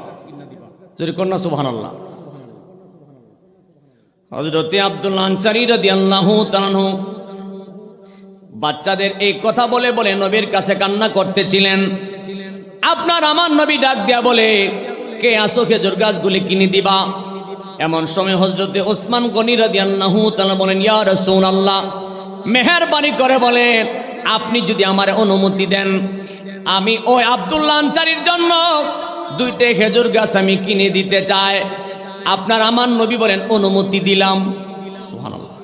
যদি কন্যা সুবহানাল্লাহ। হযরতে আব্দুল্লাহ আনসারী রাদিয়াল্লাহু তাআলা আনহু বাচ্চাদের এই কথা বলে বলে নবীর কাছে কান্না করতেছিলেন। আপনার আমার নবী ডাক দিয়া বলে, কে আসো খেজুর গাছগুলি কিনে দিবা? এমন সময় হযরতে ওসমান গনি রাদিয়াল্লাহু তাআলা বলেন, ইয়া রাসূলুল্লাহ, মেহেরবানি করে বলেন, আপনি যদি আমার অনুমতি দেন, আমি ওই আব্দুল্লাহ আনসারীর জন্য দুইটা খেজুর গাছ আমি কিনে দিতে চাই। আপনার আমার নবী বলেন, অনুমতি দিলাম। সুবহানাল্লাহ,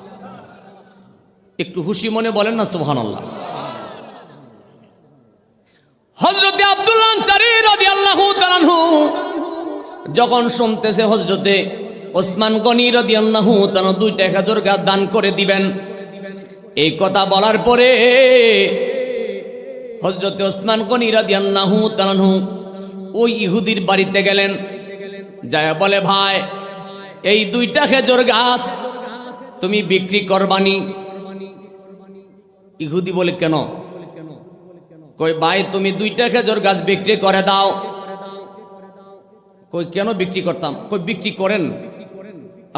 একটু খুশি মনে বলেন না সুবহানাল্লাহ। হযরতে আব্দুল্লাহ আনসারী রাদিয়াল্লাহু তাআলা আনহু যখন শুনতেছে হযরতে ওসমান গনি রাদিয়াল্লাহু তাআলা দুইটা খেজুর গাছ দান করে দিবেন, এই কথা বলার পরে হযরতে ওসমান গনি রাদিয়াল্লাহু তাআলা আনহু ওই ইহুদির বাড়িতে গেলেন, যায় বলে, ভাই এই দুইটা খেজুর গাছ তুমি বিক্রি করবানি? ইহুদি বলে, কেন? কই, ভাই তুমি দুইটা খেজুর গাছ বিক্রি করে দাও। কই, কেন বিক্রি করতাম? কই, বিক্রি করেন,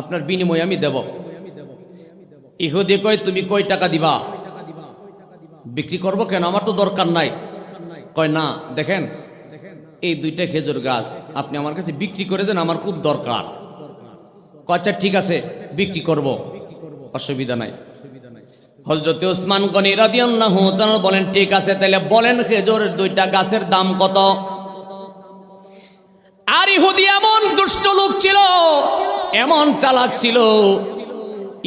আপনার বিনিময়ে আমি দেব। ইহুদি কই, তুমি কই টাকা দিবা? বিক্রি করব কেন, আমার তো দরকার নাই। কয়, না দেখেন এই দুইটা খেজুর গাছ আপনি আমার কাছে বিক্রি করে দেন, আমার খুব দরকার। আচ্ছা ঠিক আছে, বিক্রি করব, অসুবিধা নাই। হযরতে ওসমান গনি রাদিয়াল্লাহু তাআলা বলেন, ঠিক আছে তাহলে বলেন খেজুর দুইটা গাছের দাম কত? আর ইহুদি এমন দুষ্ট লোক ছিল, এমন চালাক ছিল,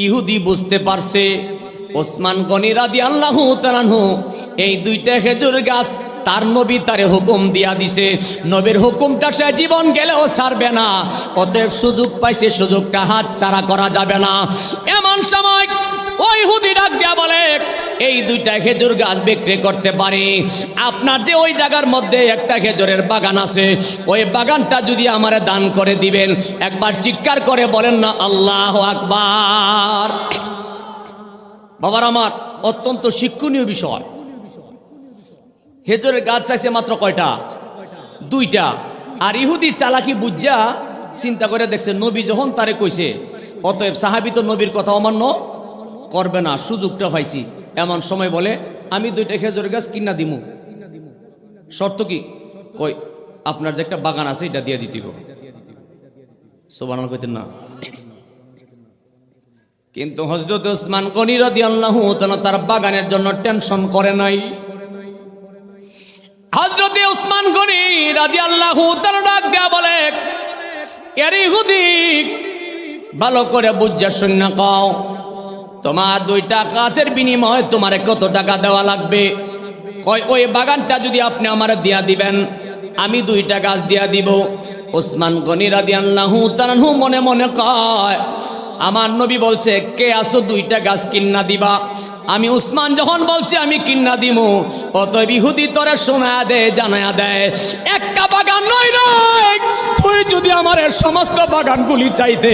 ইহুদি বুঝতে পারছে ওসমান গনি রাদিয়াল্লাহু তাআলা আনহু এই দুইটা খেজুর গাছ তার নবী তারে হুকুম দিয়া দিছে, নবীর হুকুমটা সে জীবন গেলেও ছাড়বে না। অতএব সুযোগ পাইছে, সুযোগটা হাত ছাড়া করা যাবে না। এমন সময় ওই ইহুদি ডাক দিয়া বলে, এই দুইটা খেজুর গাছ বিক্রি করতে পারি, আপনার যে ওই জায়গার মধ্যে একটা খেজুরের বাগান আছে, ওই বাগানটা যদি আমারে দান করে দিবেন। একবার চিৎকার করে বলেন না আল্লাহু আকবার। বাবার আমার, অত্যন্ত শিক্ষণীয় বিষয়। খেজুরের গাছ চাইছে মাত্র কয়টা? দুইটা। আর ইহুদি চালাকি বুঝা চিন্তা করে দেখছে নবী যখন তারে কইছে, অতএব সাহাবী তো নবীর কথা অমান্য করবে না, সুযোগটা পাইছি। এমন সময় বলে, আমি দুইটা খেজুরের গাছ কিনা দিমু, শর্ত কি? কই আপনার যে একটা বাগান আছে এটা দিয়ে দিতে হবে। সুবহানাল্লাহ কইতেন না? কিন্তু হযরত ওসমান গনি রাদিয়াল্লাহু তাআলা তার বাগানের জন্য টেনশন করে নাই। হযরত ওসমান গনি রাদিয়াল্লাহু তাআলা ডাক দেয়া বলে, এর ইহুদি ভালো করে বুঝা শুন কও, তোমার দুইটা গাছের বিনিময়ে তোমারে কত টাকা দেওয়া লাগবে? কয় ওই বাগানটা যদি আপনি আমারে দিয়া দিবেন, আমি দুইটা গাছ দিয়া দিব। ওসমান গনি রাদিয়াল্লাহু তাআলা মনে মনে কয়, আমার নবী বলছে কে আসো দুইটা গাছ কিন্না দিবা। আমি উসমান যখন বলছি আমি কিন্না দিমু, অতএব ইহুদি তোরে শোনা দে, জানায়া দেয়, একটা বাগান নয় রে, তুই যদি আমার সমস্ত বাগানগুলি চাইতে,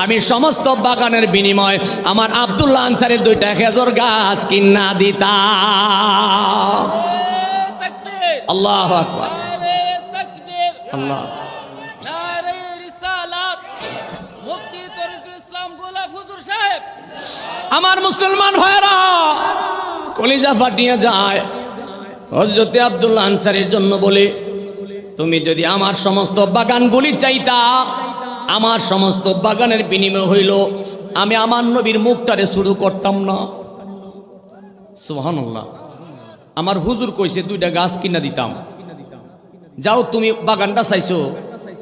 আমি সমস্ত বাগানের বিনিময় আমার আব্দুল্লাহ আনসারীর দুইটা খেজুর গাছ কিন্না দিতাম। আল্লাহু আকবার, আল্লাহ। আমার মুসলমান ভাইরা কলিজা ফাটিয়ে যায়। হযরতে আব্দুল্লাহ আনসারীর জন্য বলে, তুমি যদি আমার সমস্ত বাগানগুলি চাইতা, আমার সমস্ত বাগানের বিনিময় হইল আমি আমার নবীর মুখটারে শুরু করতাম না। সুবহানাল্লাহ। আমার হুজুর কইছে দুইটা গাছ কিনা দিতাম, যাও তুমি বাগানটা চাইছো।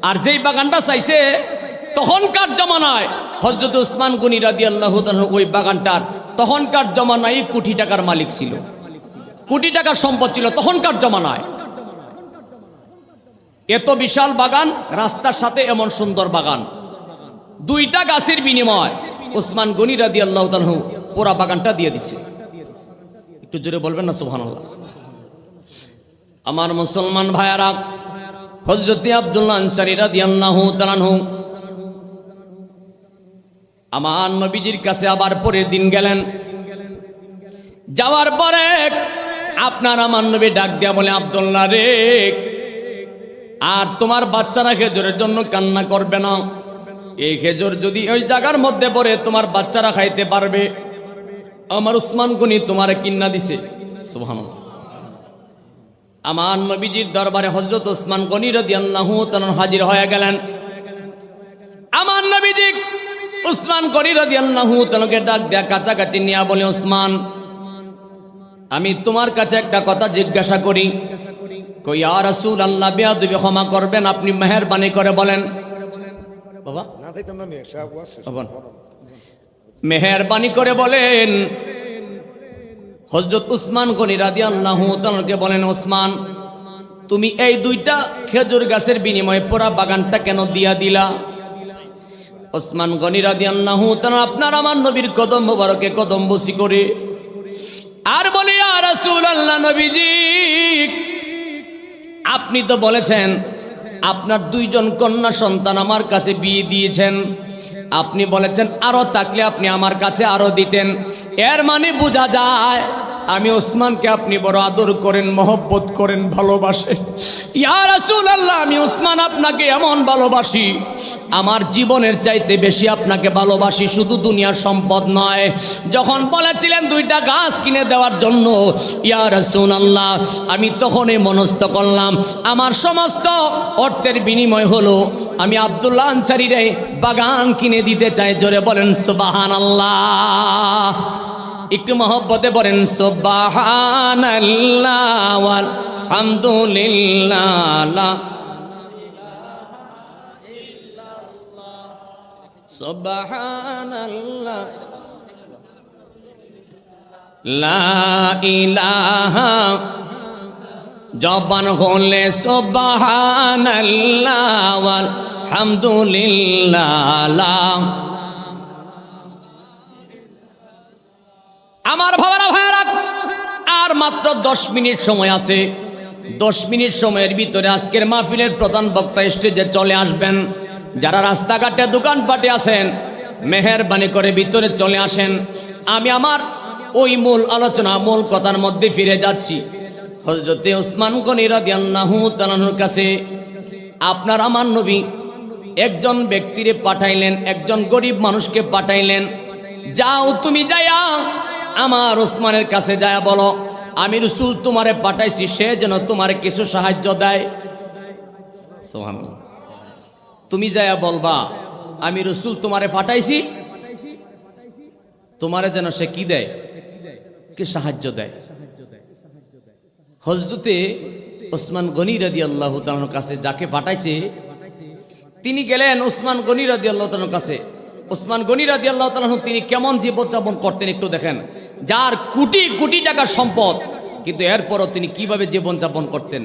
আর যেই বাগানটা চাইছে তখনকার জমানায় হযরত ওসমান গনি রাদিয়াল্লাহু তাআলা ওই বাগানটার তখনকার জমানায় কোটি টাকার মালিক ছিল, কোটি টাকার সম্পদ ছিল তখনকার জমানায়। এত বিশাল বাগান, রাস্তার সাথে এমন সুন্দর বাগান, দুইটা গাছের বিনিময় ওসমান গনি রাদিয়াল্লাহু তাআলা পুরা বাগানটা দিয়ে দিছে। একটু জোরে বলবেন না সুবহানাল্লাহ। আমার মুসলমান ভাইয়ারা, হযরত আব্দুল্লাহ আনসারী রাদিয়াল্লাহু তাআলা আমার নবীজির কাছে আবার পরের দিন গেলেন। যাওয়ার পরে আপনার আমার নবী ডাক দিয়া বলে, আব্দুল্লাহ রে, আর তোমার বাচ্চারা খেজুরের জন্য কান্না করবে না। এই খেজুর যদি ওই জায়গার মধ্যে পড়ে তোমার বাচ্চারা খাইতে পারবে। আমার ওসমান গনি তোমারে কিন্না দিছে। সুবহানাল্লাহ। আমার নবীজির দরবারে হযরত ওসমান গনি রাদিয়াল্লাহু তাআলা হাজির হয়ে গেলেন। আমার নবীজি ওসমান গনি রাদিয়াল্লাহু তাআলাকে ডাক দেয়া কাছাকাছি নিয়া বলে, ওসমান, আমি তোমার কাছে একটা কথা জিজ্ঞাসা করি। কই ইয়া রাসূলুল্লাহ, বেয়াদবি ক্ষমা করবেন, আপনি মেহেরবানি করে বলেন। বাবা মেহেরবানি করে বলেন। হযরত ওসমান গনি রাদিয়াল্লাহু তাআলাকে বলেন, ওসমান, তুমি এই দুইটা খেজুর গাছের বিনিময়ে পুরা বাগানটা কেন দিয়া দিলা? ওসমান গনি রাদিয়াল্লাহু তাআলা আপনার আমার নবীর কদম মোবারকে কদম বসি করে আর বলে, ইয়া রাসূলুল্লাহ, নবীজি, আপনি তো বলেছেন আপনার দুইজন কন্যা সন্তান আমার কাছে বিয়ে দিয়েছেন। আপনি বলেছেন আরো থাকলে আপনি আমার কাছে আরো দিতেন। এর মানে বোঝা যায় আমি ওসমানকে আপনি বড় আদর করেন, মহব্বত করেন, ভালোবাসেন। ইয়া রাসূলুল্লাহ, আমি ওসমান আপনাকে এমন ভালোবাসি, আমার জীবনের চাইতে বেশি আপনাকে ভালোবাসি, শুধু দুনিয়ার সম্পদ নয়। যখন বলেছিলেন দুইটা গাছ কিনে দেওয়ার জন্য, ইয়া রাসূলুল্লাহ, আমি তখনই মনস্থ করলাম আমার সমস্ত অর্থের বিনিময় হলো আমি আব্দুল্লাহ আনসারীরে বাগান কিনে দিতে চাই। জোরে বলেন সুবহানাল্লাহ। একটু মহব্বতে বলেন সুবহানাল্লাহ ওয়াল হামদুলিল্লাহ, সুবহানাল্লাহ। লা ইলাহা জবান হলে সুবহানাল্লাহ ওয়াল হামদুলিল্লাহ। আমার ভাইরা, আর মাত্র 10 মিনিট সময় আছে। 10 মিনিট সময়ের ভিতরে আজকের মাহফিলের প্রধান বক্তা স্টেজে চলে আসবেন। যারা রাস্তাঘাটে দোকানপাটে আছেন মেহেরবানি করে ভিতরে চলে আসেন। আমি আমার ওই মূল আলোচনা, মূল কথার মধ্যে ফিরে যাচ্ছি। হযরতে ওসমান গনি রাদিয়াল্লাহু তাআলার কাছে আপনার আমার নবী একজন ব্যক্তিরে পাঠাইলেন, একজন গরিব মানুষকে পাঠাইলেন, যাও তুমি যায়া আমার ওসমানের কাছে যায়া বলো আমি রাসূল তোমারে পাঠাইছি, সে যেন তোমারে কিছু সাহায্য দেয়। সুবহানাল্লাহ। তুমি যায়া বলবা আমি রাসূল তোমারে পাঠাইছি, তোমারে যেন সে কি দেয়, কি সাহায্য দেয়। হযরতে ওসমান গনি রাদিয়াল্লাহু তাআলার কাছে যাকে পাঠাইছে তিনি গেলেন ওসমান গনি রাদিয়াল্লাহু তাআলার কাছে। ওসমান গনি রাদিয়াল্লাহু তাআলা তিনি কেমন জীবনযাপন করতেন একটু দেখেন। যার কোটি কোটি টাকার সম্পদ, কিন্তু এরপরও তিনি কিভাবে জীবনযাপন করতেন।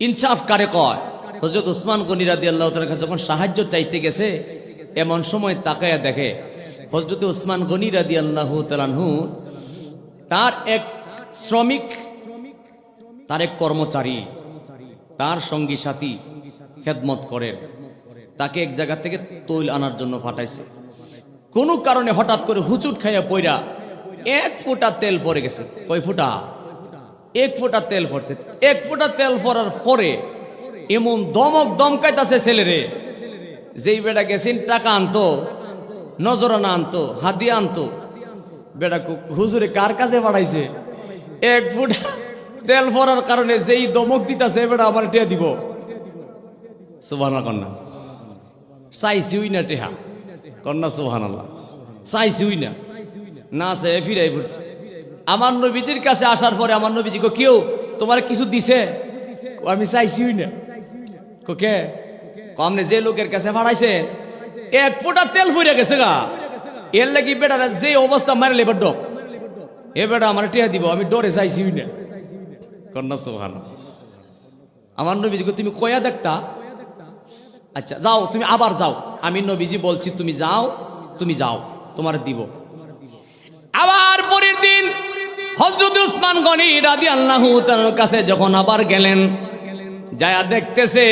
ইনসাফ কারে কয়। হযরত ওসমান গনি রাদিয়াল্লাহু তাআলার কাছে যখন সাহায্য চাইতে গেছে এমন সময় তাকায়া দেখে হযরত ওসমান গনি রাদিয়াল্লাহু তাআলা তার এক শ্রমিক, তার এক কর্মচারী, তার সঙ্গী সাথী খেদমত করেন, তাকে এক জায়গা থেকে তৈল আনার জন্য পাঠাইছে। কোনো কারণে হঠাৎ করে হুচুট খাইয়া পইরা 1 ফোঁটা তেল পড়ে গেছে। কয় ফোঁটা? 1 ফোঁটা তেল পড়ছে। 1 ফোঁটা তেল পড়ার পরে এমন দমকাইতাছে ছেলেরে, যেই বেটা গেছেন টাকা আনতো, নজরানা আনতো, হাদিয়া আনতো, বেটা হুজুরে কার কাছে পাঠাইছে? 1 ফোঁটা তেল পড়ার কারণে যেই দমক দিতাছে বেটা আমার টিয়া দিব। সুবহানাল্লাহ কন্যা চাইছিই না টেহা, কন্যা সুবহানাল্লাহ চাইছিই না, না সে ফিরাই পড়ছে। আমার নবীজির কাছে আসার পরে আমার নবীজি কো কেউ তোমার কিছু দিছে? আমি চাইছিই না। কে কমনে যে লোকের কাছে পাঠাইছে 1 ফোঁটা তেল ফুরে গেছে গা, এর লাগি বেটার যে অবস্থা মারলে এবার ডক এ বেটা আমার টিয়া দিব, আমি ডরে চাইছিই না। কন্যা সুবহানাল্লাহ। আমার নবীজি কো তুমি কয়া দেখতা, আচ্ছা যাও তুমি আবার যাও, আমি নবীজি বলছি তুমি যাও, তুমি যাও, তোমার দিব। আবার পরের দিন হযরত ওসমান গনি রাদিয়াল্লাহু তাআলার কাছে যখন আবার গেলেন, যায়া দেখতেছে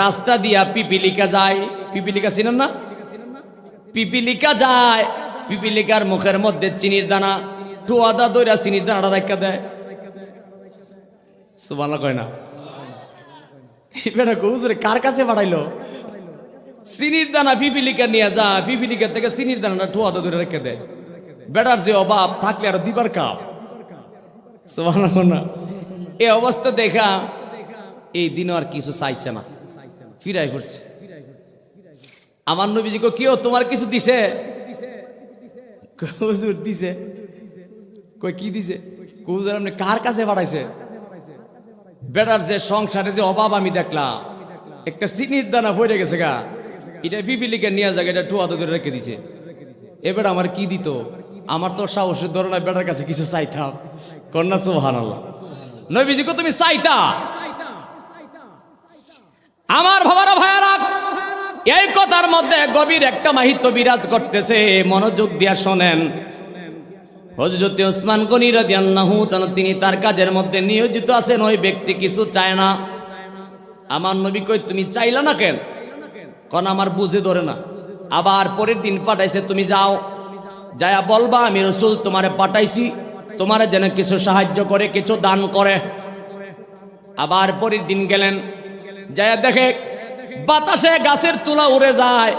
রাস্তা দিয়া পিপিলিকা যায়। পিপিলিকা চিনেন না? পিপিলিকা যায়, পিপিলিকার মুখের মধ্যে চিনির দানা, টুয়াদা দইরা চিনির দানাটা রাখা দেয়। সুবহানাল্লাহ কয় না? হুজুরে কার কাছে পাঠাইলো? চিনির দানা পিপিলিকা নিয়ে যা, পিপিলিকা থেকে চিনির দানাটা টুয়াদা দইরা রেখে দেয়। বেটার যে অভাব থাকলে আর দিবার কাপ। সুবহানাল্লাহ। এই অবস্থা দেখা এই দিনও আর কিছু চাইছে না, ফিরাই পড়ছে। আমার নবীজি কো কেউ তোমার কিছু দিছে? হুজুর দিছে। কই কি দিছে? হুজুর আপনি কার কাছে পাঠাইছে? বেটার যে সংসারে যে অভাব আমি দেখলাম, একটা চিনির দানা পড়ে গেছে গা, এটা পিপিলিকে নিয়ে যাক, এটা টুয়াদা ধরে রেখে দিছে। এবার আমার কি দিত? আমার তো সাহসের ধরে না বেটার কাছে কিছু চাইতাম। কন্যা সুবহানাল্লাহ। নবীজি কো তুমি চাইতা? আমার ভাইয়ারা, এই কথার মধ্যে গভীর একটা মাহিত্য বিরাজ করতেছে, মনোযোগ দিয়া শোনেন। হযরত ওসমান গনি রাদিয়াল্লাহু তাআলা তিনি তার কাজের মধ্যে নিয়োজিত আছেন, ওই ব্যক্তি কিছু চায় না। আমার নবী কই তুমি চাইলা না কেন? কোন আমার বুঝে ধরে না। আবার পরের দিন পাঠাইছে, তুমি যাও, যায়া বলবা আমি রাসূল তোমারে পাঠাইছি, তোমারে যেন কিছু সাহায্য করে, কিছু দান করে। আবার পরের দিন গেলেন, যায়া দেখে বাতাসে গাছের তুলা উড়ে যায়,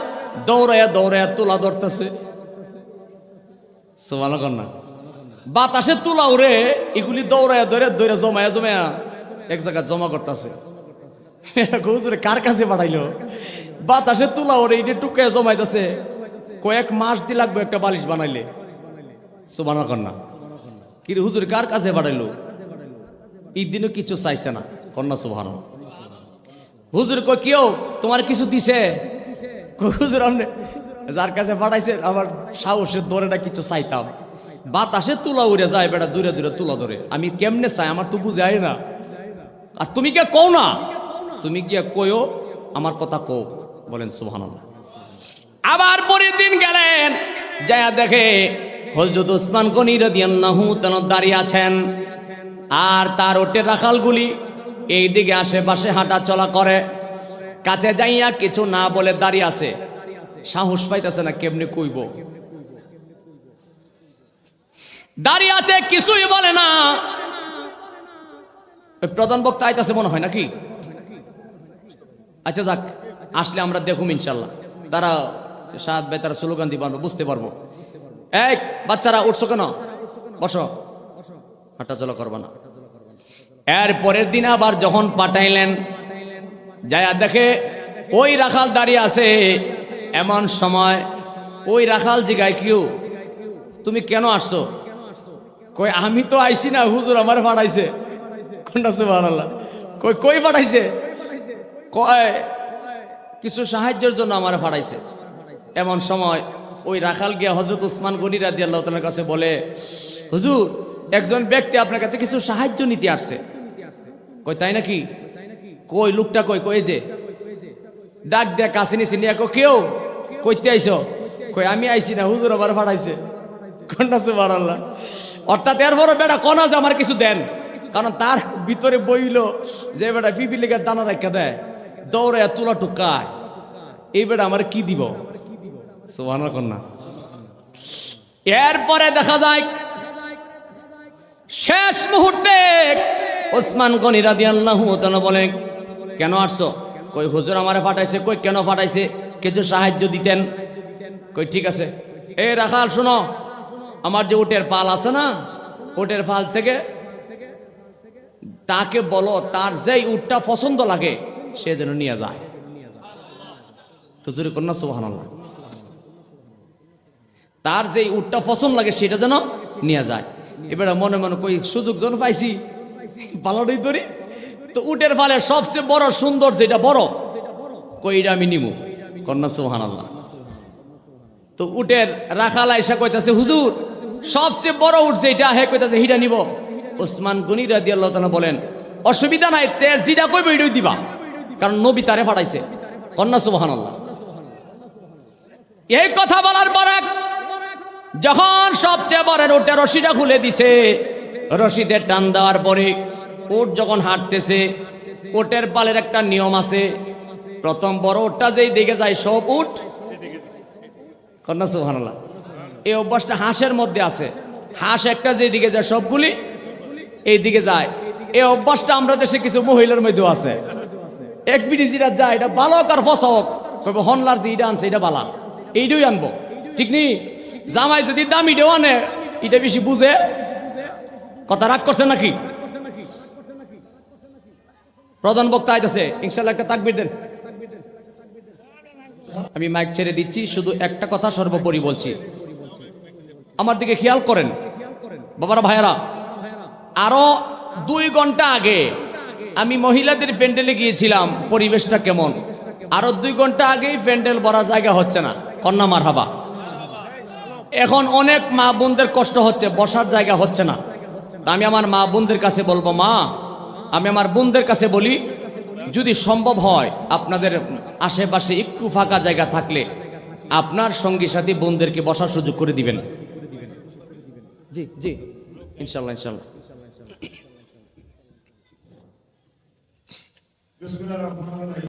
দৌড়ায়া দৌড়ায়া তুলা ধরতেছে। সুবহানাল্লাহ না? বাতাসে তুলা উড়ে, এগুলি দৌড়ায়া দৌড়ে জমায়া এক জায়গায় জমা করতেছে। হুজুরে কার কাছে পাঠাইলো? বাতাসে তুলা উড়ে এটা টুকে জমাইতেছে, কয়েক মাস দি লাগবে একটা বালিশ বানাইলে। সুবহানাল্লাহ না? কি হুজুর কার কাছে পাঠাইলো? এই দিনও কিছু চাইছে না। কন্যা সুবহানাল্লাহ। হুজুর কই কেউ তোমার কিছু দিছে? হুজুর আপনি যার কাছে পাঠাইছে আমার সাহসের ধরে না কিছু চাইতাম। বাতাসে তুলা উড়ে যায়, বেটা দূরে দূরে তুলা ধরে। আমি কেমনে চাই, আমার তো বুঝাই না। আর তুমি কে কও না, তুমি গিয়া কইও, আমার কথা কও। বলেন সুবহানাল্লাহ। আবার পরের দিন গেলেন, যায়া দেখে হযরত ওসমান গনি রাদিয়াল্লাহু তাআলা দাঁড়িয়ে আছেন, আর তার ওটের রাখালগুলি এইদিকে আশেপাশে হাঁটা চলা করে। কাছে যাইয়া কিছু না বলে দাঁড়িয়ে আছে, সাহস পাইতেছে না কেমনে কইব। দাঁড়িয়ে আছে, কিছুই বলে না। প্রধান বক্তা আইতাছে মনে হয় নাকি? আচ্ছা যাক, আসলে আমরা দেখুম ইনশাল্লাহ। তারা সাত ভাই তারা স্লোগান দিতে পারবো, বুঝতে পারবো। এই বাচ্চারা উঠছো কেন? বসো, হাঁটা চলা করবা না। এর পরের দিন আবার যখন পাঠাইলেন, যায়া দেখে ওই রাখাল দাঁড়িয়ে আছে। এমন সময় ওই রাখাল জিগায়, কিউ তুমি কেন আসছো? কই আমি তো আইছি না, হুজুর আমার পাঠাইছে। কোনটা সুবহানাল্লাহ। কই কই পাঠাইছে? কয় কিছু সাহায্যের জন্য আমার পাঠাইছে। এমন সময় ওই রাখাল গিয়া হযরত ওসমান গনি রাদিয়াল্লাহু তাআলার কাছে বলে, হুজুর একজন ব্যক্তি আপনার কাছে কিছু সাহায্য নিতে আসছে। কই তাই নাকি? কই লোকটা কই? কই যে ডাক দেয়া কাছে নিছি নিয়া, কেউ কইতে আইছো? কই আমি আইছি না, হুজুর আমার পাঠাইছে। কোনটা সুবহানাল্লাহ। অর্থাৎ এরপরও বেটা কোনা যে আমার কিছু দেন, কারণ তার ভিতরে বইল যে বেটা পিপিলিকার দানা রাখা দেয়, দৌড়ে তুলা টুকায়, এই বেটা আমার কি দিব? সুবহানাল্লাহ কন্যা। এরপরে দেখা যায় শেষ মুহূর্তে ওসমান গনি রাদিয়াল্লাহু তাআলা বলেন, কেন আসছো? কই হুজুর আমারে পাঠাইছে। কই কেন পাঠাইছে? কিছু সাহায্য দিতেন। কই ঠিক আছে। এ রাখাল শোনো, আমার যে উটের পাল আছে না, উটের পাল থেকে তাকে বলো তার যেই উটটা পছন্দ লাগে সে যেন নিয়ে যায়। হুজুর কন্যা সুবহানাল্লাহ। তার যেই উটটা পছন্দ লাগে সেটা যেন নিয়ে যায়। এবারে মনে মনে কই সুযোগ যখন পাইছি পালাটাই ধরি, তো উটের পালের সবচেয়ে বড় সুন্দর যেটা বড়, কই এটা আমি নিমু। কন্যা সুবহানাল্লাহ। তো উটের রাখাল আইসা কইতাছে, হুজুর সবচেয়ে বড় উট যেটা, হে কইতাছে হিটা নিব। ওসমান গনি রাদিয়াল্লাহু তাআলা বলেন, অসুবিধা নাই, তেল যেটা কইবে এটাই দিবা, কারণ নবী তারে পাঠাইছে। কন্যা সুবহানাল্লাহ। এই কথা বলার পর যখন সবচেয়ে বড় উটের রশিটা খুলে দিছে, রশিদের টান দেওয়ার পরে উট যখন হাঁটতেছে, উটের পালের একটা নিয়ম আছে, প্রথম বড় উটটা যেই দিকে যায় সব উট। কন্যা সুবহানাল্লাহ। এই অভ্যাসটা হাঁসের মধ্যে আছে, হাঁস একটা যে দিকে যায় সবগুলি এই দিকে যায়। এই অভ্যাসটা আমরা দেশে কিছু মহিলার মধ্যেও আছে। এক বিড়ি যেটা যায় এটা ভালো কার ফসাওক, কইব হনলার যে এটা আনছে এটা বালা, এইটাই আনবো, ঠিক নেই? জামাই যদি দামিটাও আনে, এটা বেশি বুঝে। কথা রাগ করছে নাকি? প্রধান বক্তা আইতাছে, ইনশাআল্লাহ একটা তাকবীর দেন। আমি মাইক ছেড়ে দিচ্ছি, শুধু একটা কথা সর্বোপরি বলছি, আমার দিকে খেয়াল করেন বাবারা ভাইয়ারা। আরো 2 ঘন্টা আগে আমি মহিলাদের প্যান্ডেলে গিয়েছিলাম, পরিবেশটা কেমন। আরো 2 ঘন্টা আগেই প্যান্ডেল ভরা জায়গা হচ্ছে না। কন্যা মারহাবা। এখন অনেক মা বোনদের কষ্ট হচ্ছে, বসার জায়গা হচ্ছে না। তা আমি আমার মা বোনদের কাছে বলবো, মা আমি আমার বোনদের কাছে বলি, যদি সম্ভব হয় আপনাদের আশেপাশে একটু ফাঁকা জায়গা থাকলে আপনার সঙ্গী সাথী বোনদেরকে বসার সুযোগ করে দিবেন। জি জি ইনশাল্লাহ ইনশাল্লাহ।